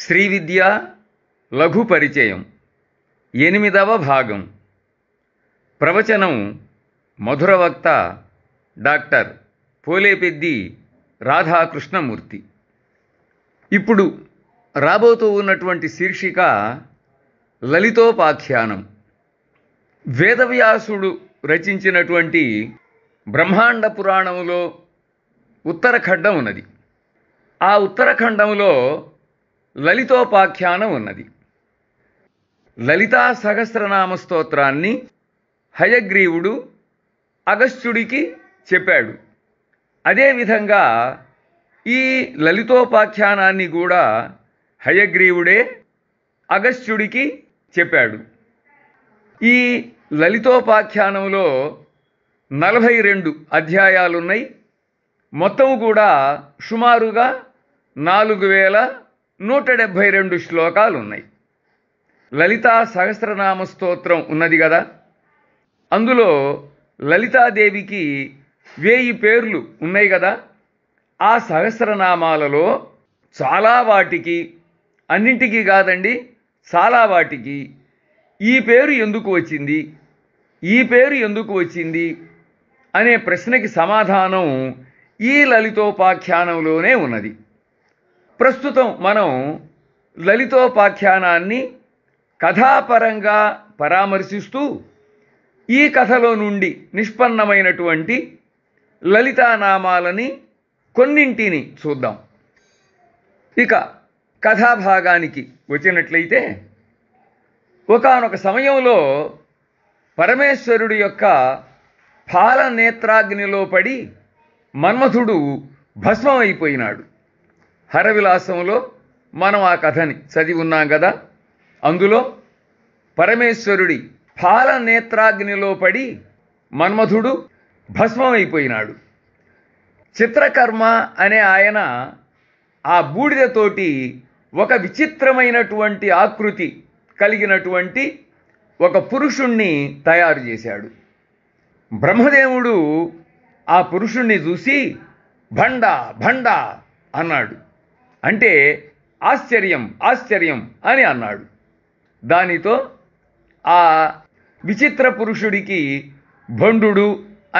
శ్రీ విద్య లఘు పరిచయం 8వ భాగం. ప్రవచనం మధురవక్త డాక్టర్ పోలేపెద్ది రాధాకృష్ణమూర్తి. ఇప్పుడు రాబోతూ ఉన్నటువంటి శీర్షిక లలితోపాఖ్యానం. వేదవ్యాసుడు రచించినటువంటి బ్రహ్మాండ పురాణంలో ఉత్తరఖండం ఉన్నది. ఆ ఉత్తరఖండంలో లలితోపాఖ్యానం ఉన్నది. లలితా సహస్రనామ స్తోత్రాన్ని హయగ్రీవుడు అగస్త్యుడికి చెప్పాడు. అదేవిధంగా ఈ లలితోపాఖ్యానాన్ని కూడా హయగ్రీవుడే అగస్త్యుడికి చెప్పాడు. ఈ లలితోపాఖ్యానంలో 42 అధ్యాయాలున్నాయి. మొత్తం కూడా సుమారుగా 4172 శ్లోకాలున్నాయి. లలితా సహస్రనామ స్తోత్రం ఉన్నది కదా, అందులో లలితాదేవికి 1000 పేర్లు ఉన్నాయి కదా. ఆ సహస్రనామాలలో చాలా వాటికి, అన్నింటికీ కాదండి, చాలా వాటికి ఈ పేరు ఎందుకు వచ్చింది, ఈ పేరు ఎందుకు వచ్చింది అనే ప్రశ్నకి సమాధానం ఈ లలితోపాఖ్యానంలోనే ఉన్నది. ప్రస్తుతం మనం లలితోపాఖ్యానాన్ని కథాపరంగా పరామర్శిస్తూ ఈ కథలో నుండి నిష్పన్నమైనటువంటి లలితానామాలని కొన్నింటిని చూద్దాం. ఇక కథాభాగానికి వచ్చినట్లయితే, ఒకానొక సమయంలో పరమేశ్వరుడి యొక్క పాలనేత్రాగ్నిలో పడి మన్మథుడు భస్మమైపోయినాడు. హరవిలాసంలో మనం ఆ కథని చదివి ఉన్నాం కదా. అందులో పరమేశ్వరుడి పాలనేత్రాగ్నిలో పడి మన్మథుడు భస్మమైపోయినాడు. చిత్రకర్మ అనే ఆయన ఆ బూడిదతోటి ఒక విచిత్రమైనటువంటి ఆకృతి కలిగినటువంటి ఒక పురుషుణ్ణి తయారు చేశాడు. బ్రహ్మదేవుడు ఆ పురుషుణ్ణి చూసి భండ భండ అన్నాడు. అంటే ఆశ్చర్యం ఆశ్చర్యం అని అన్నాడు. దానితో ఆ విచిత్ర పురుషుడికి భండు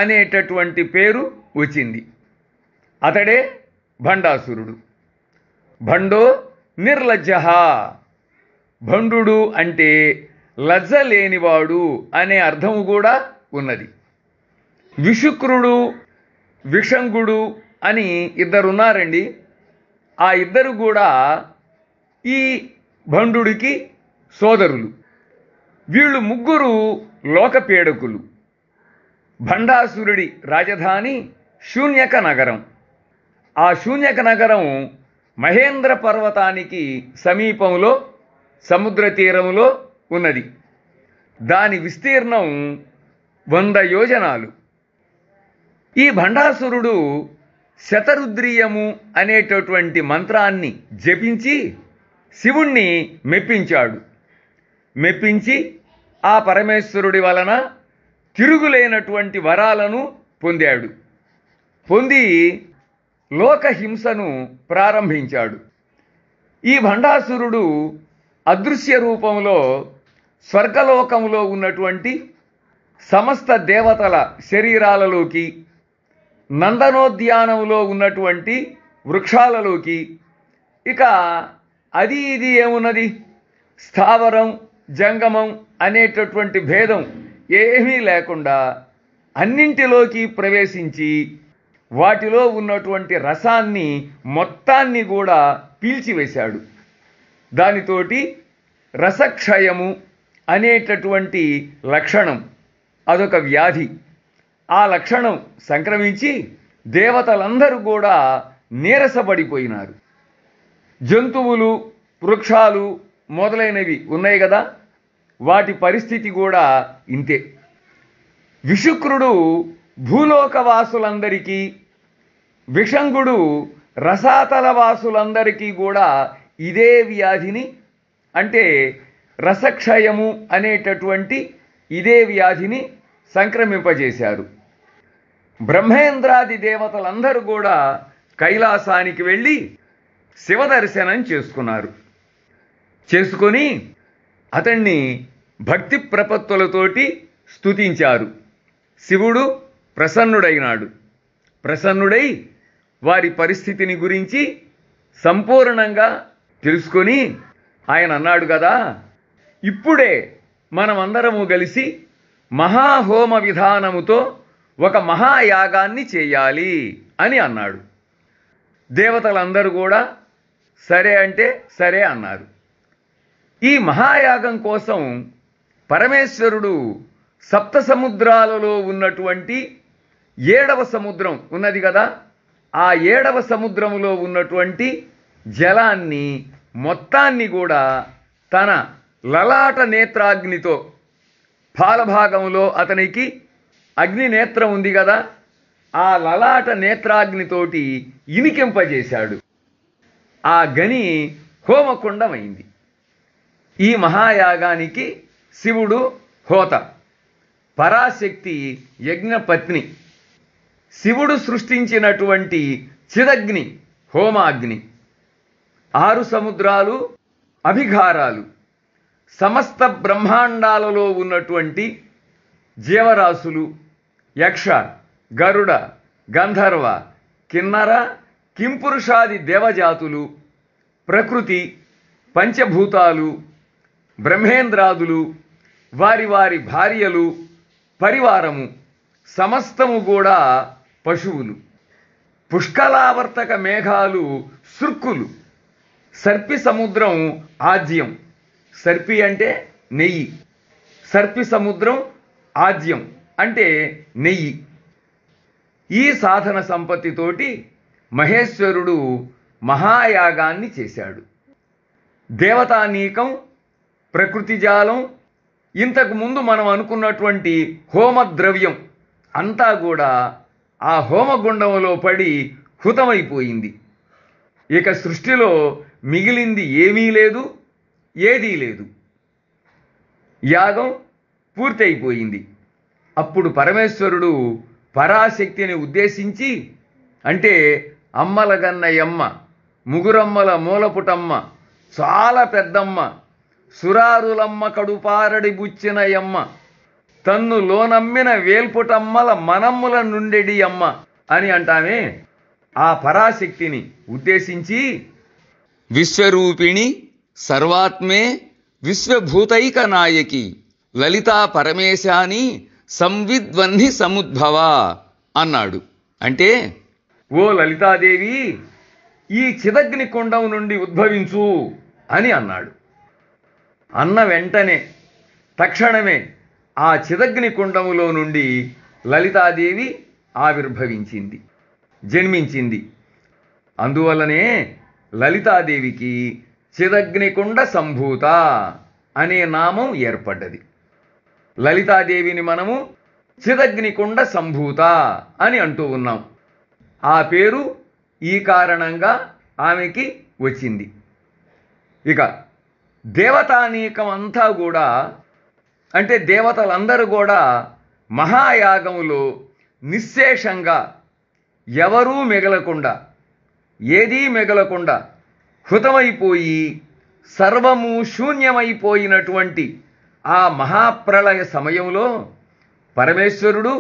అనేటటువంటి పేరు వచ్చింది. అతడే భండాసురుడు. భండో నిర్లజ్జ. భండు అంటే లజ్జ లేనివాడు అనే అర్థము కూడా ఉన్నది. విశుక్రుడు విషంగుడు అని ఇద్దరున్నారండి. ఆ ఇద్దరు కూడా ఈ భండుడికి సోదరులు. వీళ్ళు ముగ్గురు లోకపీడకులు. భండాసురుడి రాజధాని శూన్యక నగరం. ఆ శూన్యక నగరం మహేంద్ర పర్వతానికి సమీపంలో సముద్ర తీరంలో ఉన్నది. దాని విస్తీర్ణం 100 యోజనాలు. ఈ భండాసురుడు శతరుద్రీయము అనేటటువంటి మంత్రాన్ని జపించి శివుణ్ణి మెప్పించాడు. మెప్పించి ఆ పరమేశ్వరుడి వలన తిరుగులేనటువంటి వరాలను పొందాడు. పొంది లోకహింసను ప్రారంభించాడు. ఈ భండాసురుడు అదృశ్య రూపంలో స్వర్గలోకంలో ఉన్నటువంటి సమస్త దేవతల శరీరాలలోకి, నందనోద్యానంలో ఉన్నటువంటి వృక్షాలలోకి, ఇక అది ఇది ఏమున్నది, స్థావరం జంగమం అనేటటువంటి భేదం ఏమీ లేకుండా అన్నింటిలోకి ప్రవేశించి వాటిలో ఉన్నటువంటి రసాన్ని మొత్తాన్ని కూడా పీల్చివేశాడు. దానితోటి రసక్షయము అనేటటువంటి లక్షణం, అదొక వ్యాధి. ఆ లక్షణం సంక్రమించి దేవతలందరూ కూడా నీరసపడిపోయినారు. జంతువులు, వృక్షాలు మొదలైనవి ఉన్నాయి కదా, వాటి పరిస్థితి కూడా ఇంతే. విశుక్రుడు భూలోకవాసులందరికీ, విషంగుడు రసాతల వాసులందరికీ కూడా ఇదే వ్యాధిని, అంటే రసక్షయము అనేటటువంటి ఇదే వ్యాధిని సంక్రమింపజేశారు. బ్రహ్మేంద్రాది దేవతలందరూ కూడా కైలాసానికి వెళ్ళి శివదర్శనం చేసుకున్నారు. చేసుకొని అతన్ని భక్తి ప్రపత్తులతోటి స్తుతించారు. శివుడు ప్రసన్నుడైనాడు. ప్రసన్నుడై వారి పరిస్థితిని గురించి సంపూర్ణంగా తెలుసుకొని ఆయన అన్నాడు కదా, ఇప్పుడే మనమందరము కలిసి మహాహోమ విధానముతో ఒక మహాయాగాన్ని చేయాలి అని అన్నాడు. దేవతలందరూ కూడా సరే అంటే సరే అన్నారు. ఈ మహాయాగం కోసం పరమేశ్వరుడు సప్త సముద్రాలలో ఉన్నటువంటి 7వ సముద్రం ఉన్నది కదా, ఆ 7వ సముద్రములో ఉన్నటువంటి జలాన్ని మొత్తాన్ని కూడా తన లలాట నేత్రాగ్నితో, పాలభాగంలో అతనికి అగ్ని నేత్రం ఉంది కదా, ఆ లలాట నేత్రాగ్నితోటి ఇనికింపజేశాడు. ఆ గని హోమకుండమైంది. ఈ మహాయాగానికి శివుడు హోత, పరాశక్తి యజ్ఞపత్ని. శివుడు సృష్టించినటువంటి చిదగ్ని హోమాగ్ని, 6 సముద్రాలు అభిఘారాలు, సమస్త బ్రహ్మాండాలలో ఉన్నటువంటి జీవరాశులు, యక్ష గరుడ గంధర్వ కిన్నర కింపురుషాది దేవజాతులు, ప్రకృతి పంచభూతాలు, బ్రహ్మేంద్రాదులు, వారి వారి భార్యలు, పరివారము సమస్తము కూడా పశువులు, పుష్కలావర్తక మేఘాలు సృక్కులు, సర్పి సముద్రం ఆజ్యం, సర్పి అంటే నెయ్యి, సర్పి సముద్రం ఆజ్యం అంటే నెయ్యి. ఈ సాధన సంపత్తితోటి మహేశ్వరుడు మహాయాగాన్ని చేశాడు. దేవతానీకం, ప్రకృతి జాలం, ఇంతకు ముందు మనం అనుకున్నటువంటి హోమద్రవ్యం అంతా కూడా ఆ హోమగుండంలో పడి హుతమైపోయింది. ఇక సృష్టిలో మిగిలింది ఏమీ లేదు, ఏదీ లేదు. యాగం పూర్తయిపోయింది. అప్పుడు పరమేశ్వరుడు పరాశక్తిని ఉద్దేశించి, అంటే అమ్మలగన్నయమ్మ, ముగురమ్మల మూలపుటమ్మ, చాలా పెద్దమ్మ, సురారులమ్మ కడుపారడి బుచ్చినయమ్మ, తన్ను లోనమ్మిన వేల్పుటమ్మల మనమ్ముల నుండెడి అమ్మ అని అంటామే, ఆ పరాశక్తిని ఉద్దేశించి, విశ్వరూపిణి సర్వాత్మే విశ్వభూతైక నాయకి లలితా పరమేశాని సంవిద్వన్హి సముద్భవ అన్నాడు. అంటే, ఓ లలితాదేవి, ఈ చిదగ్ని కుండం నుండి ఉద్భవించు అని అన్నాడు. అన్న వెంటనే తక్షణమే ఆ చిదగ్ని కుండములో నుండి లలితాదేవి ఆవిర్భవించింది, జన్మించింది. అందువల్లనే లలితాదేవికి చిదగ్నికుండ సంభూత అనే నామం ఏర్పడ్డది. లలితాదేవిని మనము చిదగ్నికుండ సంభూత అని అంటూ ఉన్నాం. ఆ పేరు ఈ కారణంగా ఆమెకి వచ్చింది. ఇక దేవతానీకం అంతా కూడా, అంటే దేవతలందరూ కూడా మహాయాగములో నిశ్శేషంగా ఎవరూ మిగలకుండా, ఏదీ మిగలకుండా హుతమైపోయి సర్వము శూన్యమైపోయినటువంటి ఆ మహాప్రళయ సమయంలో పరమేశ్వరుడు,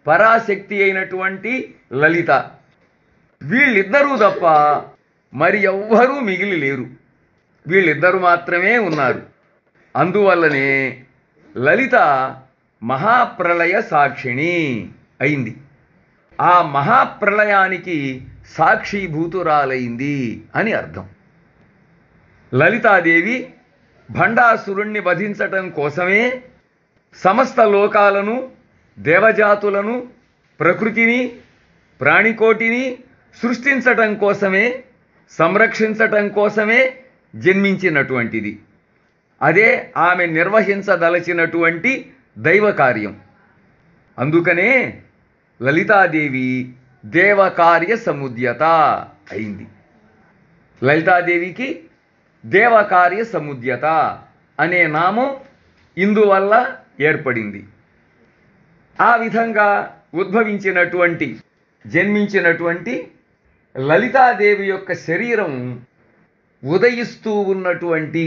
పరాశక్తి అయినటువంటి లలిత, వీళ్ళిద్దరూ తప్ప మరి ఎవ్వరూ మిగిలి లేరు. వీళ్ళిద్దరూ మాత్రమే ఉన్నారు. అందువల్లనే లలిత మహాప్రళయ సాక్షిణి అయింది. ఆ మహాప్రళయానికి సాక్షిభూతురాలైంది అని అర్థం. లలితాదేవి భండాసురుణ్ణి వధించటం కోసమే సమస్త లోకాలను, దేవజాతులను, ప్రకృతిని, ప్రాణికోటిని సృష్టించటం కోసమే, సంరక్షించటం కోసమే జన్మించినటువంటిది. అదే ఆమె నిర్వహించదలచినటువంటి దైవ కార్యం. అందుకనే లలితాదేవి దేవకార్య సముద్యత అయింది. లలితాదేవికి దేవకార్య సముద్యత అనే నామం ఇందువల్ల ఏర్పడింది. ఆ విధంగా ఉద్భవించినటువంటి, జన్మించినటువంటి లలితాదేవి యొక్క శరీరం ఉదయిస్తూ ఉన్నటువంటి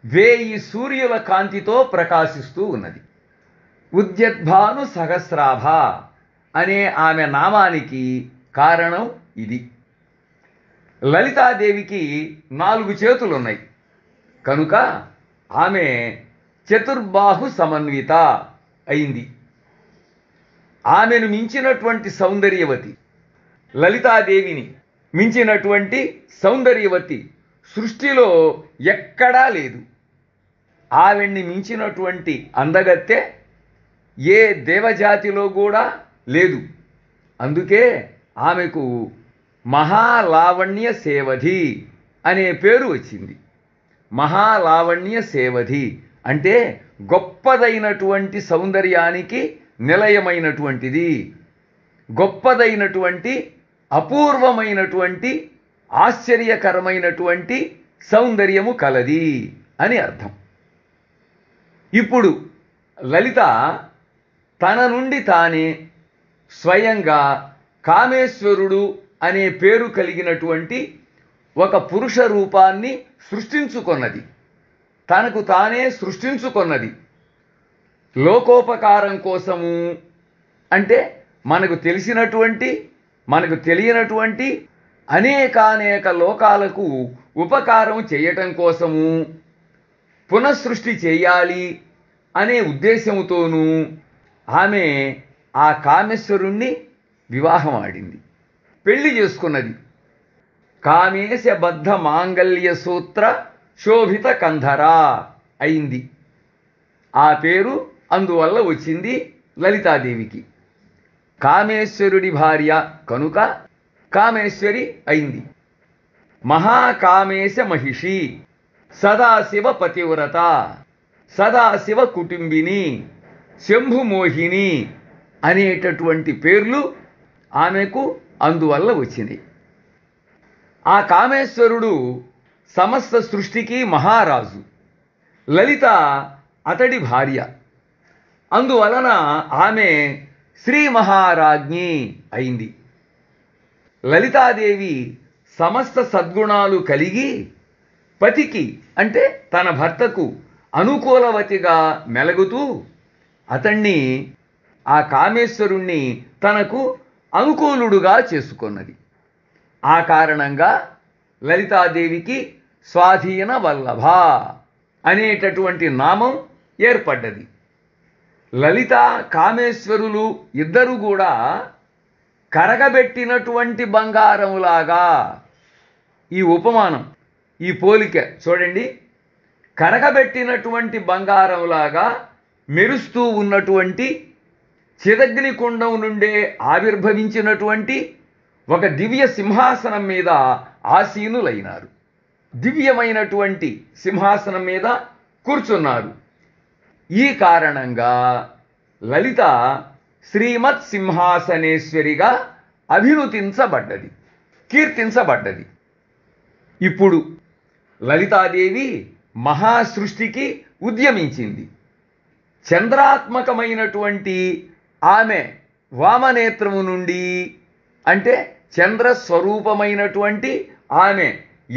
1000 సూర్యుల కాంతితో ప్రకాశిస్తూ ఉన్నది. ఉద్యద్భాను సహస్రాభ అనే ఆమె నామానికి కారణం ఇది. లలితాదేవికి 4 చేతులున్నాయి కనుక ఆమె చతుర్బాహు సమన్విత అయింది. ఆమెను మించినటువంటి సౌందర్యవతి, లలితాదేవిని మించినటువంటి సౌందర్యవతి సృష్టిలో ఎక్కడా లేదు. ఆవిడ్ని మించినటువంటి అందగత్తె ఏ దేవజాతిలో కూడా లేదు. అందుకే ఆమెకు మహాలావణ్య సేవధి అనే పేరు వచ్చింది. మహాలావణ్య సేవధి అంటే గొప్పదైనటువంటి సౌందర్యానికి నిలయమైనటువంటిది, గొప్పదైనటువంటి అపూర్వమైనటువంటి ఆశ్చర్యకరమైనటువంటి సౌందర్యము కలది అని అర్థం. ఇప్పుడు లలిత తన నుండి తానే స్వయంగా కామేశ్వరుడు అనే పేరు కలిగినటువంటి ఒక పురుష రూపాన్ని సృష్టించుకొన్నది. తనకు తానే సృష్టించుకొన్నది. లోకోపకారం కోసము అంటే మనకు తెలిసినటువంటి మనకు తెలియనటువంటి అనేకానేక లోకాలకు ఉపకారం చేయటం కోసము పునఃసృష్టి చేయాలి అనే ఉద్దేశముతోనూ ఆమె ఆ కామేశ్వరుణ్ణి వివాహం ఆడింది, పెళ్లి చేసుకున్నది. కామేశ బద్ధ మాంగళ్య సూత్ర శోభిత కంధరా అయింది. ఆ పేరు అందువల్ల వచ్చింది లలితాదేవికి. కామేశ్వరుడి భార్య కనుక కామేశ్వరి అయింది. మహాకామేశ మహిషి, సదాశివ పతివ్రత, సదాశివ కుటుంబిని, శంభుమోహిని అనేటటువంటి పేర్లు ఆమెకు అందువల్ల వచ్చినాయి. ఆ కామేశ్వరుడు సమస్త సృష్టికి మహారాజు, లలిత అతడి భార్య. అందువలన ఆమె శ్రీ మహారాజ్ఞి అయింది. లలితాదేవి సమస్త సద్గుణాలు కలిగి పతికి అంటే తన భర్తకు అనుకూలవతిగా మెలగుతూ అతణ్ణి ఆ కామేశ్వరుణ్ణి తనకు అనుకూలుడుగా చేసుకున్నది. ఆ కారణంగా లలితాదేవికి స్వాధీన వల్లభ అనేటటువంటి నామం ఏర్పడ్డది. లలిత కామేశ్వరులు ఇద్దరు కూడా కరగబెట్టినటువంటి బంగారంలాగా, ఈ ఉపమానం ఈ పోలిక చూడండి, కరగబెట్టినటువంటి బంగారంలాగా మెరుస్తూ ఉన్నటువంటి చిదగ్నికుండం నుండే ఆవిర్భవించినటువంటి ఒక దివ్య సింహాసనం మీద ఆసీనులైనారు. దివ్యమైనటువంటి సింహాసనం మీద కూర్చున్నారు. ఈ కారణంగా లలిత శ్రీమత్ సింహాసనేశ్వరిగా అభినుతించబడ్డది, కీర్తించబడ్డది. ఇప్పుడు లలితాదేవి మహాసృష్టికి ఉద్యమించింది. చంద్రాత్మకమైనటువంటి ఆమె వామనేత్రము నుండి అంటే చంద్రస్వరూపమైనటువంటి ఆమె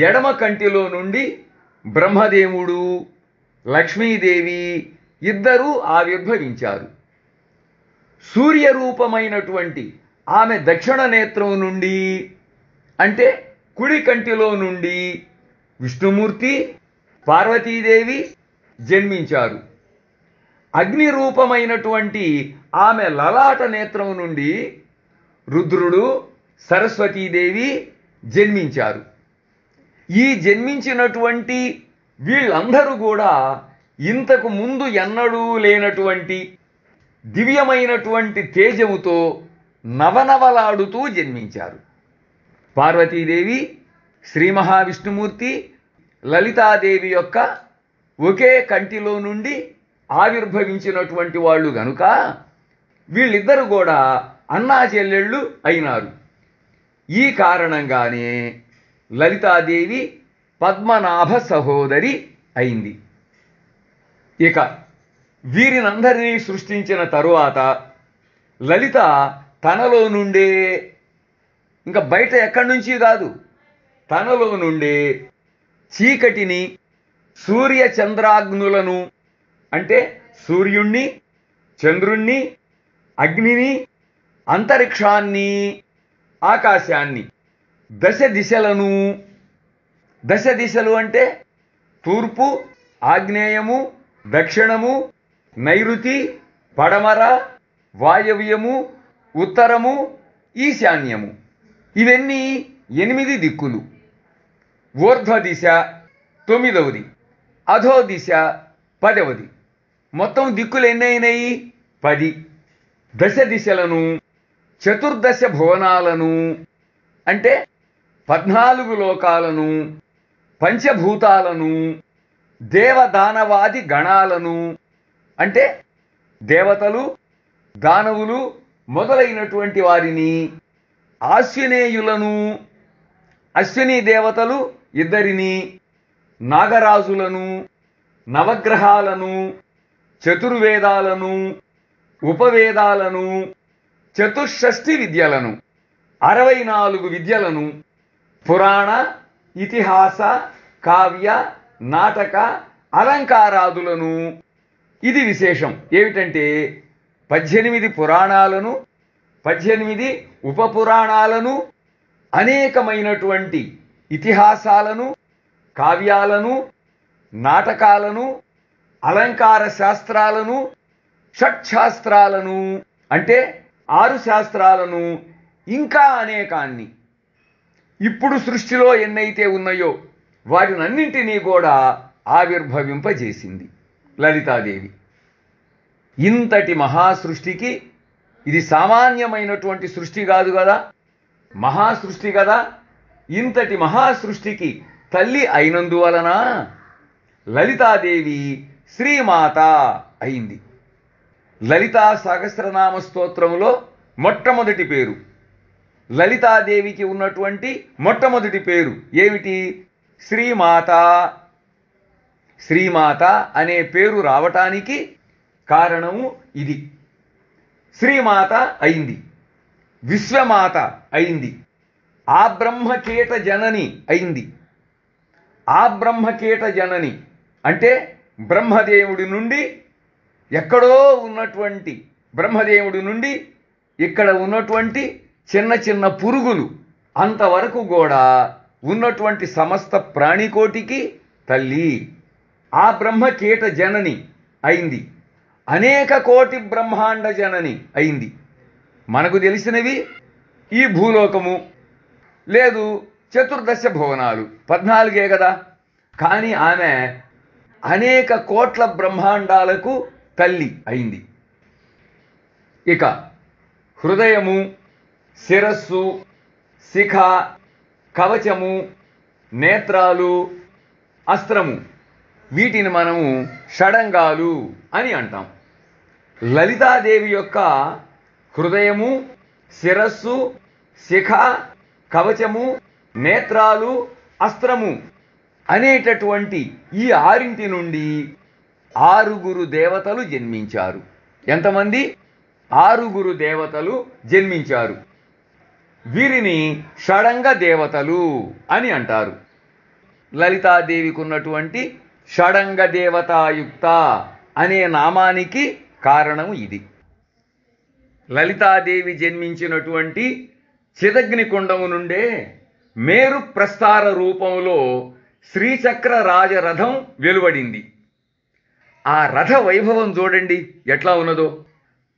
ఎడమ కంటిలో నుండి బ్రహ్మదేవుడు, లక్ష్మీదేవి ఇద్దరూ ఆవిర్భవించారు. సూర్యరూపమైనటువంటి ఆమె దక్షిణ నేత్రం నుండి అంటే కుడి కంటిలో నుండి విష్ణుమూర్తి, పార్వతీదేవి జన్మించారు. అగ్ని రూపమైనటువంటి ఆమె లలాట నేత్రం నుండి రుద్రుడు, సరస్వతీదేవి జన్మించారు. ఈ జన్మించినటువంటి వీళ్ళందరూ కూడా ఇంతకు ముందు ఎన్నడూ లేనటువంటి దివ్యమైనటువంటి తేజముతో నవనవలాడుతూ జన్మించారు. పార్వతీదేవి, శ్రీ మహావిష్ణుమూర్తి, లలితాదేవి యొక్క ఒకే కంటిలో నుండి ఆవిర్భవించినటువంటి వాళ్ళు గనుక వీళ్ళిద్దరు కూడా అన్నా చెల్లెళ్ళు అయినారు. ఈ కారణంగానే లలితాదేవి పద్మనాభ సహోదరి అయింది. ఇక వీరినందరినీ సృష్టించిన తరువాత లలిత తనలో నుండే, ఇంకా బయట ఎక్కడి నుంచి కాదు, తనలో నుండే చీకటిని, సూర్య చంద్రాగ్నులను అంటే సూర్యుణ్ణి, చంద్రుణ్ణి, అగ్నిని, అంతరిక్షాన్ని, ఆకాశాన్ని, దశ దిశలను, దశ దిశలు అంటే తూర్పు, ఆగ్నేయము, దక్షిణము, నైరుతి, పడమర, వాయవ్యము, ఉత్తరము, ఈశాన్యము. ఇవన్నీ 8 దిక్కులు. ఊర్ధ్వ దిశ 9వది, అధో దిశ 10వది. మొత్తం దిక్కులు ఎన్నైనాయి? 10. దశ దిశలను, చతుర్దశ భువనాలను అంటే 14 లోకాలను, పంచభూతాలను, దేవదానవాది గణాలను అంటే దేవతలు, దానవులు మొదలైనటువంటి వారిని, ఆశ్వినేయులను, అశ్విని దేవతలు 2, నాగరాజులను, నవగ్రహాలను, చతుర్వేదాలను, ఉపవేదాలను, చతుషష్ఠి విద్యలను, 64 విద్యలను, పురాణ, ఇతిహాస, కావ్య, నాటక, అలంకారాదులను. ఇది విశేషం. ఏమిటంటే 18 పురాణాలను, 18 ఉపపురాణాలను, అనేకమైనటువంటి ఇతిహాసాలను, కావ్యాలను, నాటకాలను, అలంకార శాస్త్రాలను, షట్శాస్త్రాలను అంటే 6 శాస్త్రాలను, ఇంకా అనేకాన్ని, ఇప్పుడు సృష్టిలో ఎన్నైతే ఉన్నాయో వాటినన్నింటినీ కూడా ఆవిర్భవింపజేసింది లలితాదేవి. ఇంతటి మహాసృష్టికి ఇది సామాన్యమైనటువంటి సృష్టి కాదు కదా, మహాసృష్టి కదా. ఇంతటి మహాసృష్టికి తల్లి అయినందువలన లలితాదేవి శ్రీమాత అయింది. లలితా సహస్రనామ స్తోత్రములో మొట్టమొదటి పేరు, లలితాదేవికి ఉన్నటువంటి మొట్టమొదటి పేరు ఏమిటి? శ్రీమాత. శ్రీమాత అనే పేరు రావటానికి కారణము ఇది. శ్రీమాత అయింది, విశ్వమాత అయింది, ఆ బ్రహ్మకీట జనని అయింది. ఆ బ్రహ్మకీట జనని అంటే బ్రహ్మదేవుడి నుండి ఎక్కడో ఉన్నటువంటి బ్రహ్మదేవుడి నుండి ఇక్కడ ఉన్నటువంటి చిన్న చిన్న పురుగులు అంతవరకు కూడా ఉన్నటువంటి సమస్త ప్రాణికోటికి తల్లి. ఆ బ్రహ్మకీట జనని అయింది, అనేక కోటి బ్రహ్మాండ జనని అయింది. మనకు తెలిసినవి ఈ భూలోకము, లేదు చతుర్దశ భువనాలు, 14 కదా. కానీ ఆమె అనేక కోట్ల బ్రహ్మాండాలకు తల్లి అయింది. ఇక హృదయము, శిరస్సు, శిఖ, కవచము, నేత్రాలు, అస్త్రము, వీటిని మనము షడంగాలు అని అంటాం. లలితాదేవి యొక్క హృదయము, శిరస్సు, శిఖ, కవచము, నేత్రాలు, అస్త్రము అనేటటువంటి ఈ 6 నుండి 6 దేవతలు జన్మించారు. ఎంతమంది? 6 దేవతలు జన్మించారు. వీరిని షడంగ దేవతలు అని అంటారు. లలితాదేవికి ఉన్నటువంటి షడంగ దేవతాయుక్త అనే నామానికి కారణం ఇది. లలితాదేవి జన్మించినటువంటి చిదగ్నికుండము నుండే మేరు ప్రస్తార రూపంలో శ్రీచక్ర రాజరథం వెలువడింది. ఆ రథ వైభవం చూడండి ఎట్లా ఉన్నదో.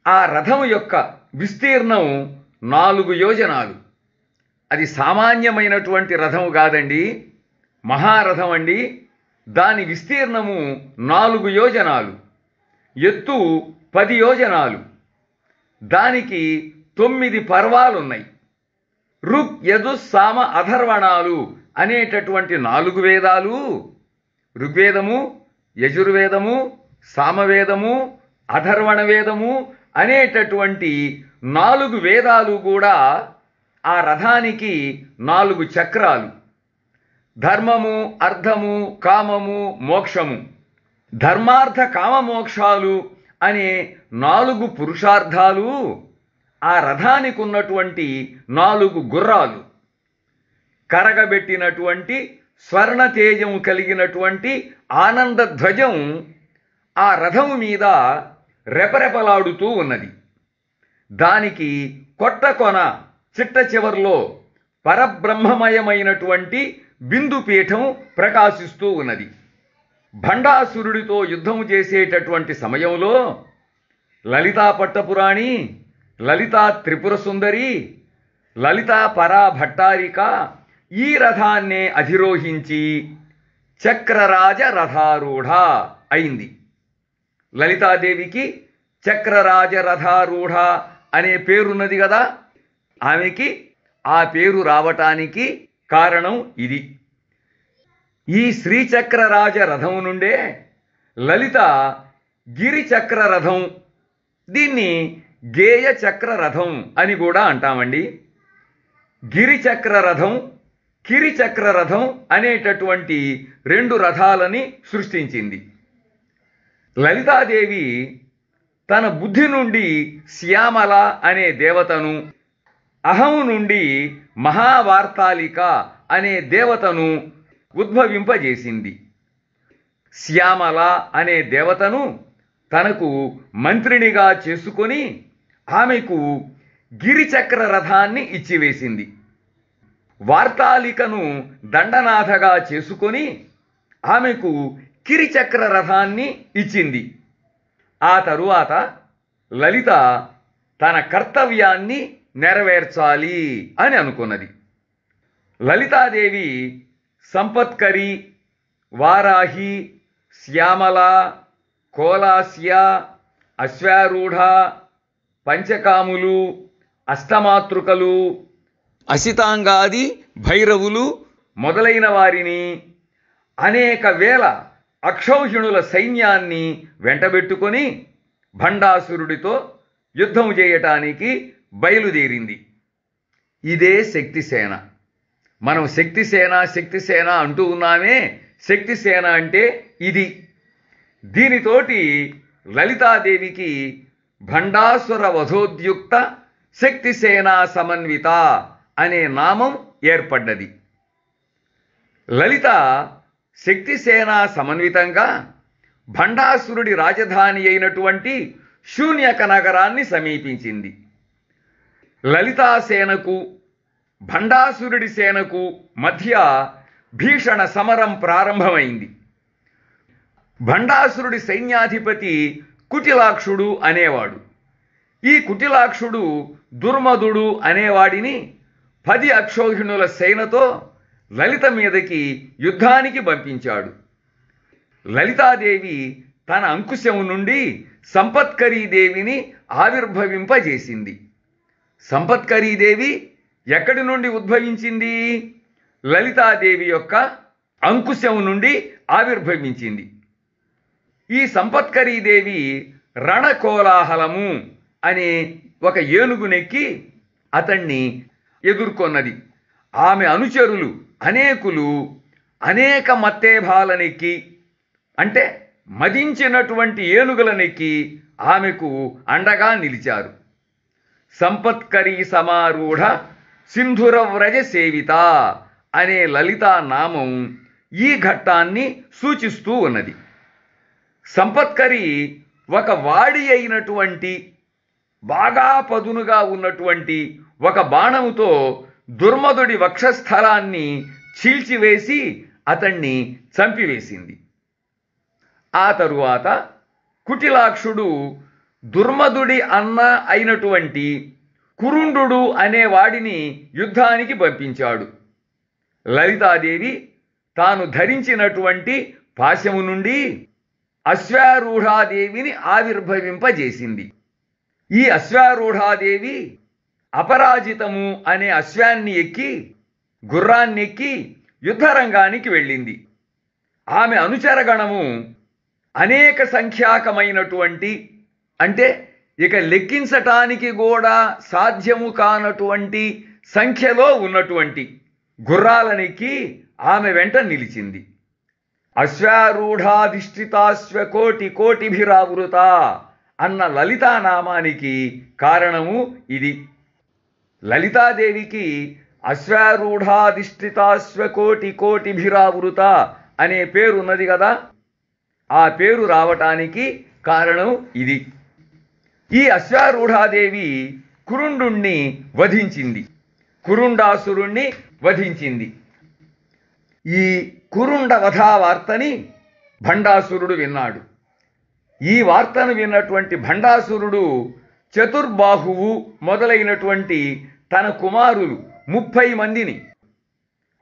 ఆ రథం యొక్క విస్తీర్ణం 4 యోజనాలు. అది సామాన్యమైనటువంటి రథం కాదండి, మహారథం అండి. దాని విస్తీర్ణము 4 యోజనాలు, ఎత్తు 10 యోజనాలు. దానికి 9 పర్వాలున్నాయి. ఋగ్, యజు, సామ, అథర్వణాలు అనేటటువంటి 4 వేదాలు, ఋగ్వేదము, యజుర్వేదము, సామవేదము, అథర్వణ వేదము అనేటటువంటి 4 వేదాలు కూడా ఆ రథానికి 4 చక్రాలు. ధర్మము, అర్థము, కామము, మోక్షము, ధర్మార్థ కామ మోక్షాలు అనే 4 పురుషార్థాలు ఆ రథానికి ఉన్నటువంటి 4 గుర్రాలు. కరగబెట్టినటువంటి స్వర్ణ తేజం కలిగినటువంటి ఆనంద ధ్వజం ఆ రథం మీద రెపరెపలాడుతూ ఉన్నది. దానికి కొట్టకొన చిట్ట చివర్లో పరబ్రహ్మమయమైనటువంటి బిందుపీఠం ప్రకాశిస్తూ ఉన్నది. భండాసురుడితో యుద్ధం చేసేటటువంటి సమయంలో లలితా పట్టపురాణి, లలితా త్రిపుర సుందరి, లలితా పరాభట్టారిక ఈ రథాన్నే అధిరోహించి చక్రరాజ రథారూఢ అయింది. లలితాదేవికి చక్రరాజ రథారూఢ అనే పేరున్నది కదా. ఆమెకి ఆ పేరు రావటానికి కారణం ఇది. ఈ శ్రీచక్రరాజ రథం నుండే లలిత గిరిచక్ర రథం, దీన్ని గేయ చక్ర రథం అని కూడా అంటామండి. గిరిచక్ర రథం, కిరిచక్ర రథం అనేటటువంటి 2 రథాలని సృష్టించింది. లలితాదేవి తన బుద్ధి నుండి శ్యామల అనే దేవతను, అహం నుండి మహావార్తాళిక అనే దేవతను ఉద్భవింపజేసింది. శ్యామల అనే దేవతను తనకు మంత్రినిగా చేసుకొని ఆమెకు గిరిచక్ర రథాన్ని ఇచ్చివేసింది. వార్తాళికను దండనాథగా చేసుకొని ఆమెకు కిరిచక్ర రథాన్ని ఇచ్చింది. ఆ తరువాత లలిత తన కర్తవ్యాన్ని నెరవేర్చాలి అని అనుకున్నది. లలితాదేవి సంపత్కరి, వారాహి, శ్యామల, కోలాస్య, అశ్వారూఢ, పంచకాములు, అష్టమాతృకలు, అసితాంగాది భైరవులు మొదలైన వారిని, అనేక వేల అక్షౌహిణుల సైన్యాన్ని వెంటబెట్టుకొని భండాసురుడితో యుద్ధం చేయటానికి బయలుదేరింది. ఇదే శక్తిసేన. మనం శక్తిసేన అంటూ ఉన్నామే. శక్తిసేన అంటే ఇది. దీనితోటి లలితాదేవికి భండాసుర వధోద్యుక్త శక్తిసేనా సమన్విత అనే నామం ఏర్పడ్డది. లలిత శక్తిసేనా సమన్వితంగా భండాసురుడి రాజధాని అయినటువంటి శూన్యక నగరాన్ని సమీపించింది. లలితాసేనకు భండాసురుడి సేనకు మధ్య భీషణ సమరం ప్రారంభమైంది. భండాసురుడి సైన్యాధిపతి కుటిలాక్షుడు అనేవాడు. ఈ కుటిలాక్షుడు దుర్మధుడు అనేవాడిని 10 అక్షౌహిణుల సేనతో లలిత మీదకి యుద్ధానికి పంపించాడు. లలితాదేవి తన అంకుశం నుండి సంపత్కరీదేవిని ఆవిర్భవింపజేసింది. సంపత్కరీదేవి ఎక్కడి నుండి ఉద్భవించింది? లలితాదేవి యొక్క అంకుశం నుండి ఆవిర్భవించింది. ఈ సంపత్కరీదేవి రణకోలాహలము అనే ఒక ఏనుగునెక్కి అతన్ని ఎదుర్కొన్నది. ఆమె అనుచరులు అనేకులు అనేక మత్తేభాలనెక్కి, అంటే మదించినటువంటి ఏనుగులనెక్కి ఆమెకు అండగా నిలిచారు. సంపత్కరీ సమారూఢ సింధురవ్రజ సేవిత అనే లలితా నామం ఈ ఘట్టాన్ని సూచిస్తూ ఉన్నది. సంపత్కరి ఒక వాడి అయినటువంటి, బాగా పదునుగా ఉన్నటువంటి ఒక బాణముతో దుర్మధుడి వక్షస్థలాన్ని చీల్చివేసి అతన్ని చంపివేసింది. ఆ తరువాత కుటిలాక్షుడు దుర్మధుడి అన్న అయినటువంటి కురుండు అనేవాడిని యుద్ధానికి పంపించాడు. లలితాదేవి తాను ధరించినటువంటి పాశము నుండి అశ్వారూఢాదేవిని ఆవిర్భవింపజేసింది. ఈ అశ్వారూఢాదేవి అపరాజితము అనే అశ్వాన్ని ఎక్కి, గుర్రాన్నెక్కి యుద్ధరంగానికి వెళ్ళింది. ఆమె అనుచరగణము అనేక సంఖ్యాకమైనటువంటి, అంటే ఇక లెక్కించటానికి కూడా సాధ్యము కానటువంటి సంఖ్యలో ఉన్నటువంటి గుర్రాలనెక్కి ఆమె వెంట నిలిచింది. అశ్వారూఢాధిష్ఠితాశ్వకోటి కోటిభిరావృత అన్న లలితానామానికి కారణము ఇది. లలితాదేవికి అశ్వారూఢాధిష్ఠితాశ్వకోటి కోటిభిరావృత అనే పేరు ఉన్నది కదా, ఆ పేరు రావటానికి కారణం ఇది. ఈ అశ్వారూఢాదేవి కురుండుణ్ణి వధించింది, కురుండాసురుణ్ణి వధించింది. ఈ కురుండ వధా వార్తని భండాసురుడు విన్నాడు. ఈ వార్తను విన్నటువంటి భండాసురుడు చతుర్బాహువు మొదలైనటువంటి తన కుమారులు 30 మందిని,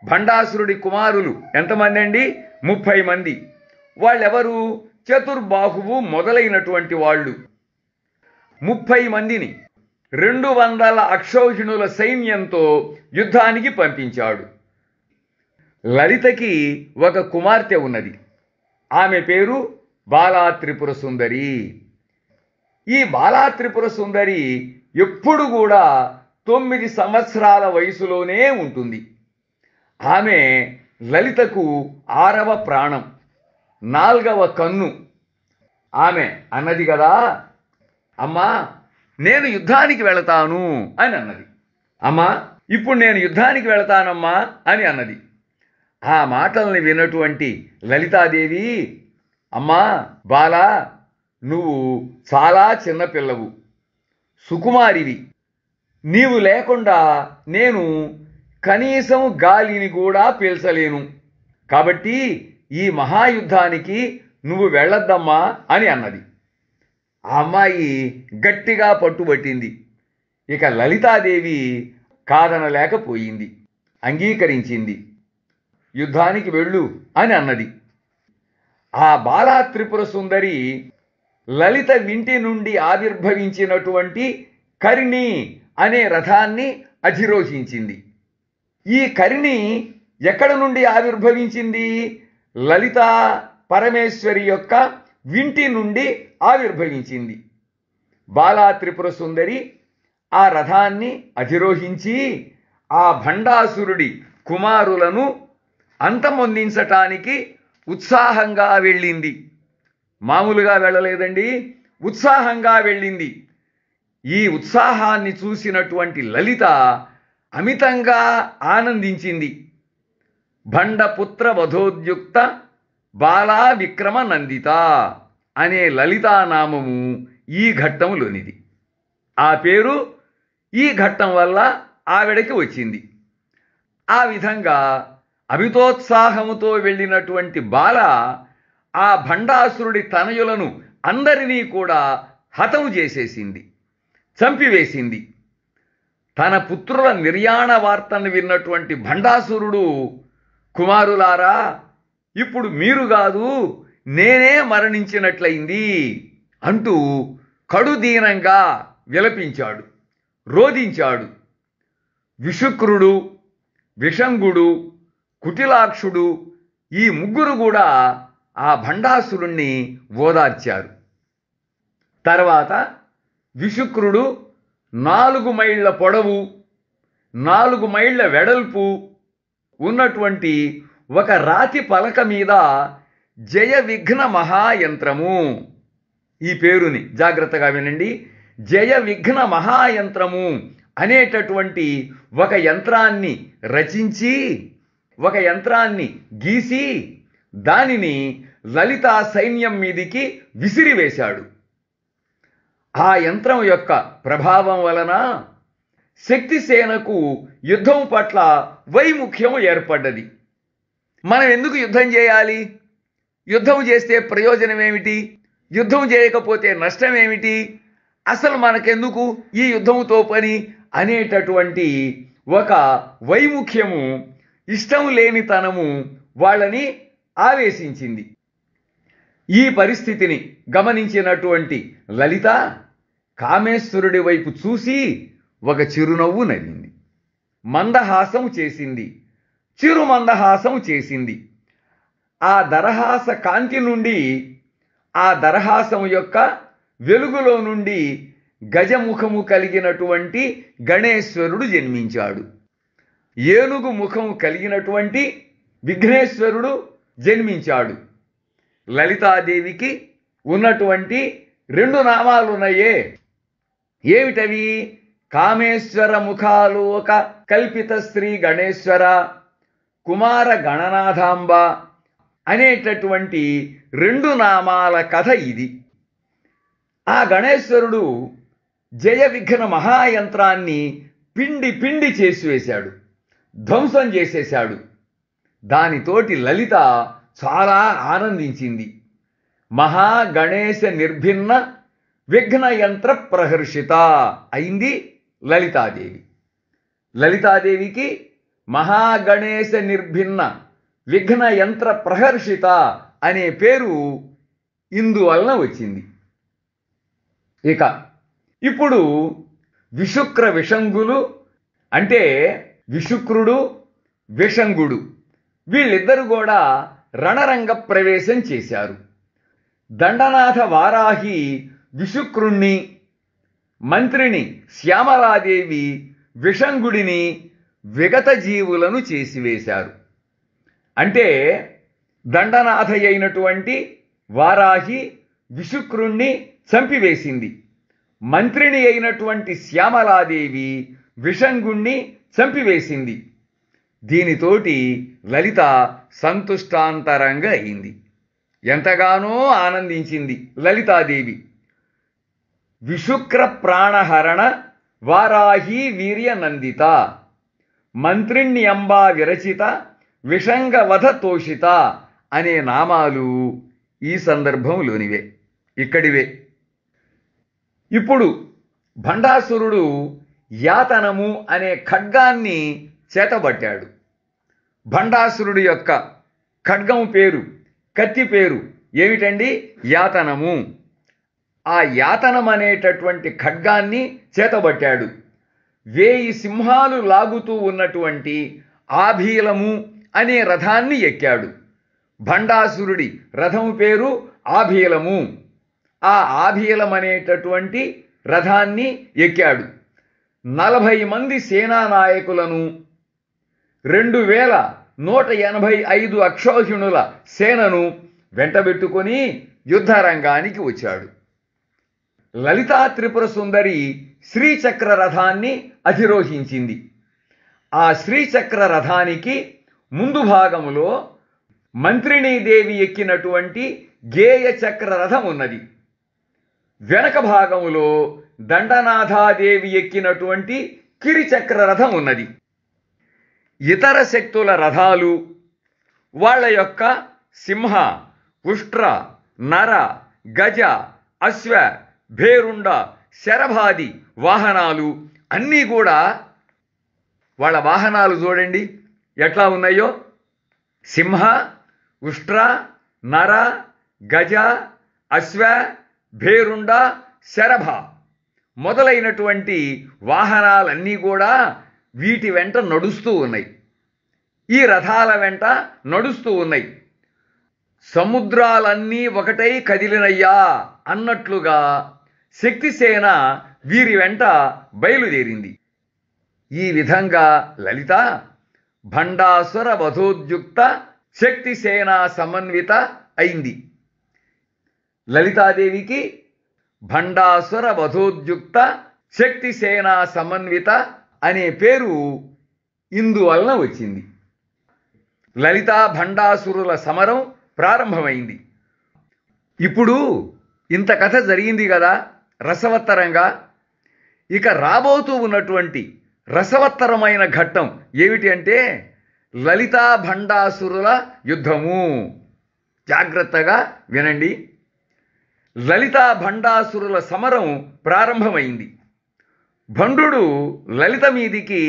భండాసురుడి కుమారులు ఎంతమంది అండి? 30 మంది. వాళ్ళెవరు? చతుర్బాహువు మొదలైనటువంటి వాళ్ళు 30 మందిని 200 అక్షౌహిణుల సైన్యంతో యుద్ధానికి పంపించాడు. లలితకి ఒక కుమార్తె ఉన్నది. ఆమె పేరు బాలాత్రిపుర సుందరి. ఈ బాలాత్రిపుర సుందరి ఎప్పుడు కూడా 9 సంవత్సరాల వయసులోనే ఉంటుంది. ఆమె లలితకు 6వ ప్రాణం, 4వ కన్ను. ఆమె అన్నది కదా, అమ్మా నేను యుద్ధానికి వెళతాను అని అన్నది. అమ్మా ఇప్పుడు నేను యుద్ధానికి వెళతానమ్మా అని అన్నది. ఆ మాటల్ని విన్నటువంటి లలితాదేవి, అమ్మా బాలా, నువ్వు చాలా చిన్నపిల్లవు, సుకుమారివి. నీవు లేకుండా నేను కనీసం గాలిని కూడా పీల్చలేను. కాబట్టి ఈ మహాయుద్ధానికి నువ్వు వెళ్ళొద్దమ్మా అని అన్నది. ఆ అమ్మాయి గట్టిగా పట్టుబట్టింది. ఇక లలితాదేవి కాదనలేకపోయింది, అంగీకరించింది. యుద్ధానికి వెళ్ళు అని అన్నది. ఆ బాలాత్రిపుర సుందరి లలిత వింటి నుండి ఆవిర్భవించినటువంటి కరిణి అనే రథాన్ని అధిరోహించింది. ఈ కరిణి ఎక్కడ నుండి ఆవిర్భవించింది? లలితా పరమేశ్వరి యొక్క వింటి నుండి ఆవిర్భవించింది. బాలాత్రిపుర సుందరి ఆ రథాన్ని అధిరోహించి ఆ భండాసురుడి కుమారులను అంతమొందించటానికి ఉత్సాహంగా వెళ్ళింది. మామూలుగా వెళ్ళలేదండి, ఉత్సాహంగా వెళ్ళింది. ఈ ఉత్సాహాన్ని చూసినటువంటి లలిత అమితంగా ఆనందించింది. భండపుత్ర వధోద్యుక్త బాలా విక్రమ నందిత అనే లలితానామము ఈ ఘట్టములోనిది. ఆ పేరు ఈ ఘట్టం వల్ల ఆవిడకి వచ్చింది. ఆ విధంగా అమితోత్సాహముతో వెళ్ళినటువంటి బాల ఆ భండాసురుడి తనయులను అందరినీ కూడా హతము చేసేసింది, చంపివేసింది. తన పుత్రుల నిర్యాణ వార్తను విన్నటువంటి భండాసురుడు, కుమారులారా ఇప్పుడు మీరు కాదు నేనే మరణించినట్లయింది అంటూ కడుదీనంగా విలపించాడు, రోదించాడు. విశుక్రుడు, విషంగుడు, కుటిలాక్షుడు ఈ ముగ్గురు కూడా ఆ భండాసురుణ్ణి ఓదార్చారు. తర్వాత విశుక్రుడు 4 మైళ్ళ పొడవు 4 మైళ్ళ వెడల్పు ఉన్నటువంటి ఒక రాతి పలక మీద జయ విఘ్న మహాయంత్రము, ఈ పేరుని జాగ్రత్తగా వినండి, జయ విఘ్న మహాయంత్రము అనేటటువంటి ఒక యంత్రాన్ని రచించి, ఒక యంత్రాన్ని గీసి దానిని లలితా సైన్యం మీదికి విసిరివేశాడు. ఆ యంత్రం యొక్క ప్రభావం వలన శక్తిసేనకు యుద్ధం పట్ల వైముఖ్యం ఏర్పడ్డది. మనం ఎందుకు యుద్ధం చేయాలి? యుద్ధం చేస్తే ప్రయోజనం ఏమిటి? యుద్ధం చేయకపోతే నష్టం ఏమిటి? అసలు మనకెందుకు ఈ యుద్ధంతో పని అనేటటువంటి ఒక వైముఖ్యము, ఇష్టం లేనితనము వాళ్ళని ఆవేశించింది. ఈ పరిస్థితిని గమనించినటువంటి లలిత కామేశ్వరుడి వైపు చూసి ఒక చిరునవ్వు నవ్వింది, మందహాసము చేసింది, చిరుమందహాసము చేసింది. ఆ దరహాస కాంతి నుండి, ఆ దరహాసము యొక్క వెలుగులో నుండి గజముఖము కలిగినటువంటి గణేశ్వరుడు జన్మించాడు. ఏనుగు ముఖము కలిగినటువంటి విఘ్నేశ్వరుడు జన్మించాడు. లలితాదేవికి ఉన్నటువంటి 2 నామాలున్నాయే, ఏమిటవి? కామేశ్వర ముఖాలోక కల్పిత శ్రీ గణేశ్వర కుమార గణనాథాంబ అనేటటువంటి 2 నామాల కథ ఇది. ఆ గణేశ్వరుడు జయ విఘ్న మహాయంత్రాన్ని పిండి పిండి చేసివేశాడు, ధ్వంసం చేసేశాడు. దానితోటి లలిత చాలా ఆనందించింది. మహాగణేశ నిర్భిన్న విఘ్నయంత్ర ప్రహర్షిత అయింది లలితాదేవి. లలితాదేవికి మహాగణేశ నిర్భిన్న విఘ్నయంత్ర ప్రహర్షిత అనే పేరు ఇందువలన వచ్చింది. ఇప్పుడు విశుక్ర విషంగులు అంటే విశుక్రుడు విషంగుడు వీళ్ళిద్దరు కూడా రణరంగ ప్రవేశం చేశారు. దండనాథ వారాహి విశుక్రుణ్ణి, మంత్రిని శ్యామలాదేవి విషంగుడిని విగత జీవులను చేసివేశారు. అంటే దండనాథ అయినటువంటి వారాహి విశుక్రుణ్ణి చంపివేసింది. మంత్రిని అయినటువంటి శ్యామలాదేవి విషంగుణ్ణి చంపివేసింది. దీనితోటి లలిత సంతుష్టాంతరంగా అయింది. ఎంతగానో ఆనందించింది లలితాదేవి. విశుక్ర ప్రాణహరణ వారాహి వీర్యనందిత మంత్రిణ్యంబా విరచిత విషంగవధ తోషిత అనే నామాలు ఈ సందర్భంలోనివే, ఇక్కడివే. ఇప్పుడు భండాసురుడు యాతనము అనే ఖడ్గాన్ని చేతబట్టాడు. భండాసురుడి యొక్క ఖడ్గం పేరు, కత్తి పేరు ఏమిటండి? యాతనము. ఆ యాతనం అనేటటువంటి ఖడ్గాన్ని చేతబట్టాడు. 1000 సింహాలు లాగుతూ ఉన్నటువంటి ఆభీలము అనే రథాన్ని ఎక్కాడు. భండాసురుడి రథం పేరు ఆభీలము. ఆ ఆభీలం అనేటటువంటి రథాన్ని ఎక్కాడు. 40 మంది సేనానాయకులను 2185 అక్షౌహిణుల సేనను వెంటబెట్టుకొని యుద్ధరంగానికి వచ్చాడు. లలితా త్రిపుర సుందరి శ్రీచక్ర రథాన్ని అధిరోహించింది. ఆ శ్రీచక్ర రథానికి ముందు భాగంలో మంత్రిణీదేవి ఎక్కినటువంటి గేయ చక్ర రథం ఉన్నది. వెనక భాగంలో దండనాథాదేవి ఎక్కినటువంటి కిరిచక్ర రథం ఉన్నది. ఇతర శక్తుల రథాలు, వాళ్ళ యొక్క సింహ, ఉష్ట్ర, నర, గజ, అశ్వ, భేరుండ, శరభాది వాహనాలు అన్నీ కూడా, వాళ్ళ వాహనాలు చూడండి ఎట్లా ఉన్నాయో. సింహ, ఉష్ట్ర, నర, గజ, అశ్వ, భేరుండ, శరభ మొదలైనటువంటి వాహనాలన్నీ కూడా వీటి వెంట నడుస్తూ ఉన్నాయి. ఈ రథాల వెంట నడుస్తూ ఉన్నాయి. సముద్రాలన్నీ ఒకటై కదిలినయ్యా అన్నట్లుగా శక్తిసేన వీరి వెంట బయలుదేరింది. ఈ విధంగా లలిత భండాసుర వధోద్యుక్త శక్తిసేన సమన్విత అయింది. లలితాదేవికి భండాసుర వధోద్యుక్త శక్తిసేన సమన్విత అనే పేరు ఇందువలన వచ్చింది. లలితా భండాసురుల సమరం ప్రారంభమైంది. ఇప్పుడు ఇంత కథ జరిగింది కదా రసవత్తరంగా. ఇక రాబోతూ ఉన్నటువంటి రసవత్తరమైన ఘట్టం ఏమిటి అంటే లలితా భండాసురుల యుద్ధము. జాగ్రత్తగా వినండి. లలితా భండాసురుల సమరం ప్రారంభమైంది. భండు లలిత మీదికి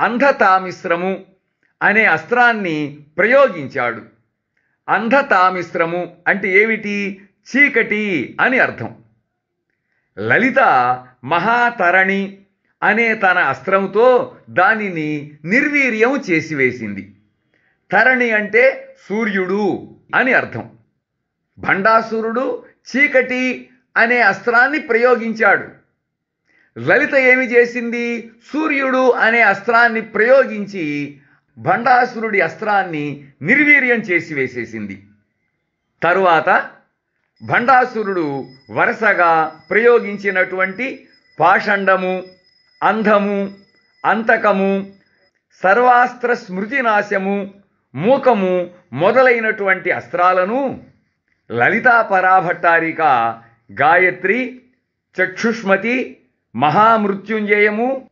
అంధతామిశ్రము అనే అస్త్రాన్ని ప్రయోగించాడు. అంధతామిశ్రము అంటే ఏమిటి? చీకటి అని అర్థం. లలిత మహాతరణి అనే తన అస్త్రంతో దానిని నిర్వీర్యం చేసివేసింది. తరణి అంటే సూర్యుడు అని అర్థం. భండాసురుడు చీకటి అనే అస్త్రాన్ని ప్రయోగించాడు. లలిత ఏమి చేసింది? సూర్యుడు అనే అస్త్రాన్ని ప్రయోగించి భండాసురుడి అస్త్రాన్ని నిర్వీర్యం చేసి వేసేసింది. తరువాత భండాసురుడు వరుసగా ప్రయోగించినటువంటి పాషండము, అంధము, అంతకము, సర్వాస్త్ర స్మృతినాశము, మూకము మొదలైనటువంటి అస్త్రాలను లలితా పరాభట్టారిక గాయత్రి, చక్షుష్మతి, మహామృత్యుంజయము,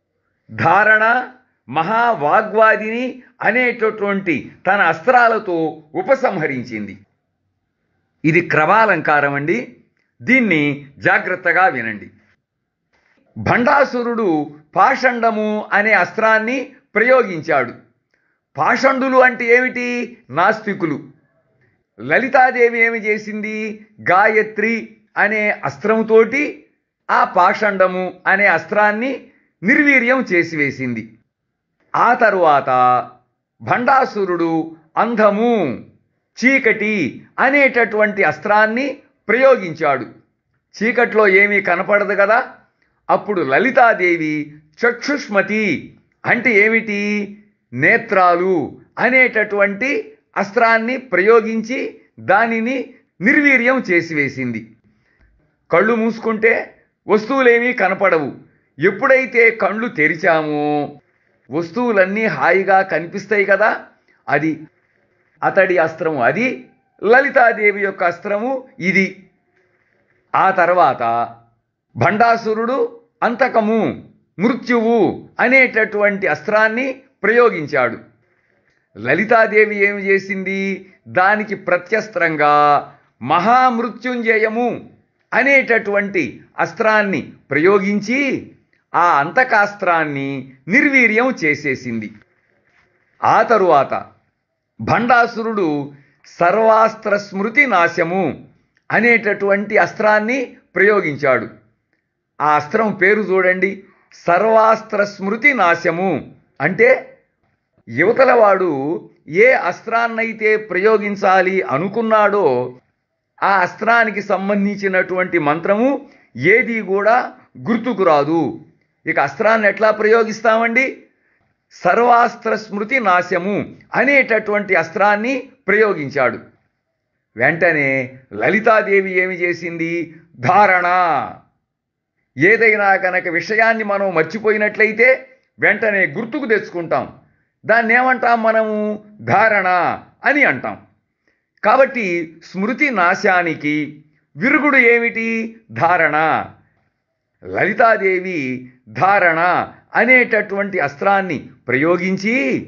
ధారణ, మహావాగ్వాదిని అనేటటువంటి తన అస్త్రాలతో ఉపసంహరించింది. ఇది క్రమాలంకారం అండి. దీన్ని జాగ్రత్తగా వినండి. భండాసురుడు పాషండము అనే అస్త్రాన్ని ప్రయోగించాడు. పాషండులు అంటే ఏమిటి? నాస్తికులు. లలితాదేవి ఏమి చేసింది? గాయత్రి అనే అస్త్రముతోటి ఆ పాషండము అనే అస్త్రాన్ని నిర్వీర్యం చేసివేసింది. ఆ తరువాత భండాసురుడు అంధము, చీకటి అనేటటువంటి అస్త్రాన్ని ప్రయోగించాడు. చీకట్లో ఏమీ కనపడదు కదా. అప్పుడు లలితాదేవి చక్షుష్మతి అంటే ఏమిటి? నేత్రాలు అనేటటువంటి అస్త్రాన్ని ప్రయోగించి దానిని నిర్వీర్యం చేసివేసింది. కళ్ళు మూసుకుంటే వస్తువులేమీ కనపడవు. ఎప్పుడైతే కళ్ళు తెరిచామో వస్తువులన్నీ హాయిగా కనిపిస్తాయి కదా. అది అతడి అస్త్రము, అది లలితాదేవి యొక్క అస్త్రము ఇది. ఆ తర్వాత భండాసురుడు అంతకము, మృత్యువు అనేటటువంటి అస్త్రాన్ని ప్రయోగించాడు. లలితాదేవి ఏమి చేసింది? దానికి ప్రత్యస్త్రంగా మహామృత్యుంజయము అనేటటువంటి అస్త్రాన్ని ప్రయోగించి ఆ అంతకాస్త్రాన్ని నిర్వీర్యం చేసేసింది. ఆ తరువాత భండాసురుడు సర్వాస్త్ర స్మృతి నాశము అనేటటువంటి అస్త్రాన్ని ప్రయోగించాడు. ఆ అస్త్రం పేరు చూడండి, సర్వాస్త్ర స్మృతి నాశము. అంటే యువతలవాడు ఏ అస్త్రాన్నైతే ప్రయోగించాలి అనుకున్నాడో ఆ అస్త్రానికి సంబంధించినటువంటి మంత్రము ఏది కూడా గుర్తుకు రాదు. ఇక అస్త్రాన్ని ఎట్లా ప్రయోగిస్తామండి? సర్వాస్త్ర స్మృతి నాశము అనేటటువంటి అస్త్రాన్ని ప్రయోగించాడు. వెంటనే లలితాదేవి ఏమి చేసింది? ధారణ. ఏదైనా కనుక విషయాన్ని మనం మర్చిపోయినట్లయితే వెంటనే గుర్తుకు తెచ్చుకుంటాం. దాన్ని ఏమంటాం మనము? ధారణ అని అంటాం. కాబట్టి స్మృతి నాశానికి విరుగుడు ఏమిటి? ధారణ. లలితాదేవి ధారణ అనేటటువంటి అస్త్రాన్ని ప్రయోగించి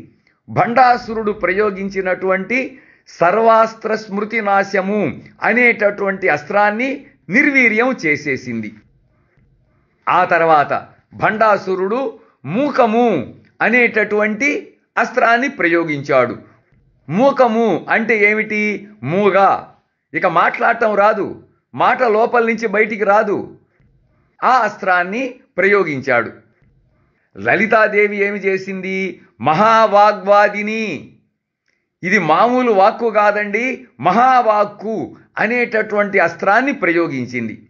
భండాసురుడు ప్రయోగించినటువంటి సర్వాస్త్ర స్మృతి నాశము అనేటటువంటి అస్త్రాన్ని నిర్వీర్యం చేసేసింది. ఆ తర్వాత భండాసురుడు మూకము అనేటటువంటి అస్త్రాన్ని ప్రయోగించాడు. మూకము అంటే ఏమిటి? మూగ. ఇక మాట్లాడటం రాదు, మాట లోపల నుంచి బయటికి రాదు. ఆ అస్త్రాన్ని ప్రయోగించాడు. లలితాదేవి ఏమి చేసింది? మహావాగ్వాదిని. ఇది మామూలు వాక్కు కాదండి, మహావాక్కు అనేటటువంటి అస్త్రాన్ని ప్రయోగించింది.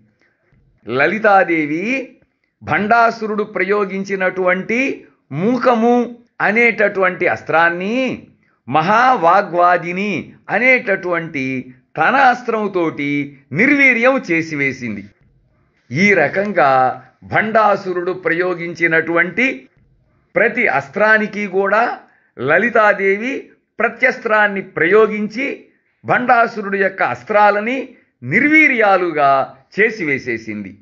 లలితాదేవి భండాసురుడు ప్రయోగించినటువంటి మూకము అనేటటువంటి అస్త్రాన్ని మహావాగ్వాదిని అనేటటువంటి తన అస్త్రముతోటి నిర్వీర్యం చేసివేసింది. ఈ రకంగా భండాసురుడు ప్రయోగించినటువంటి ప్రతి అస్త్రానికి కూడా లలితాదేవి ప్రత్యస్త్రాన్ని ప్రయోగించి భండాసురుడు యొక్క అస్త్రాలని నిర్వీర్యాలుగా చేసివేసేసింది.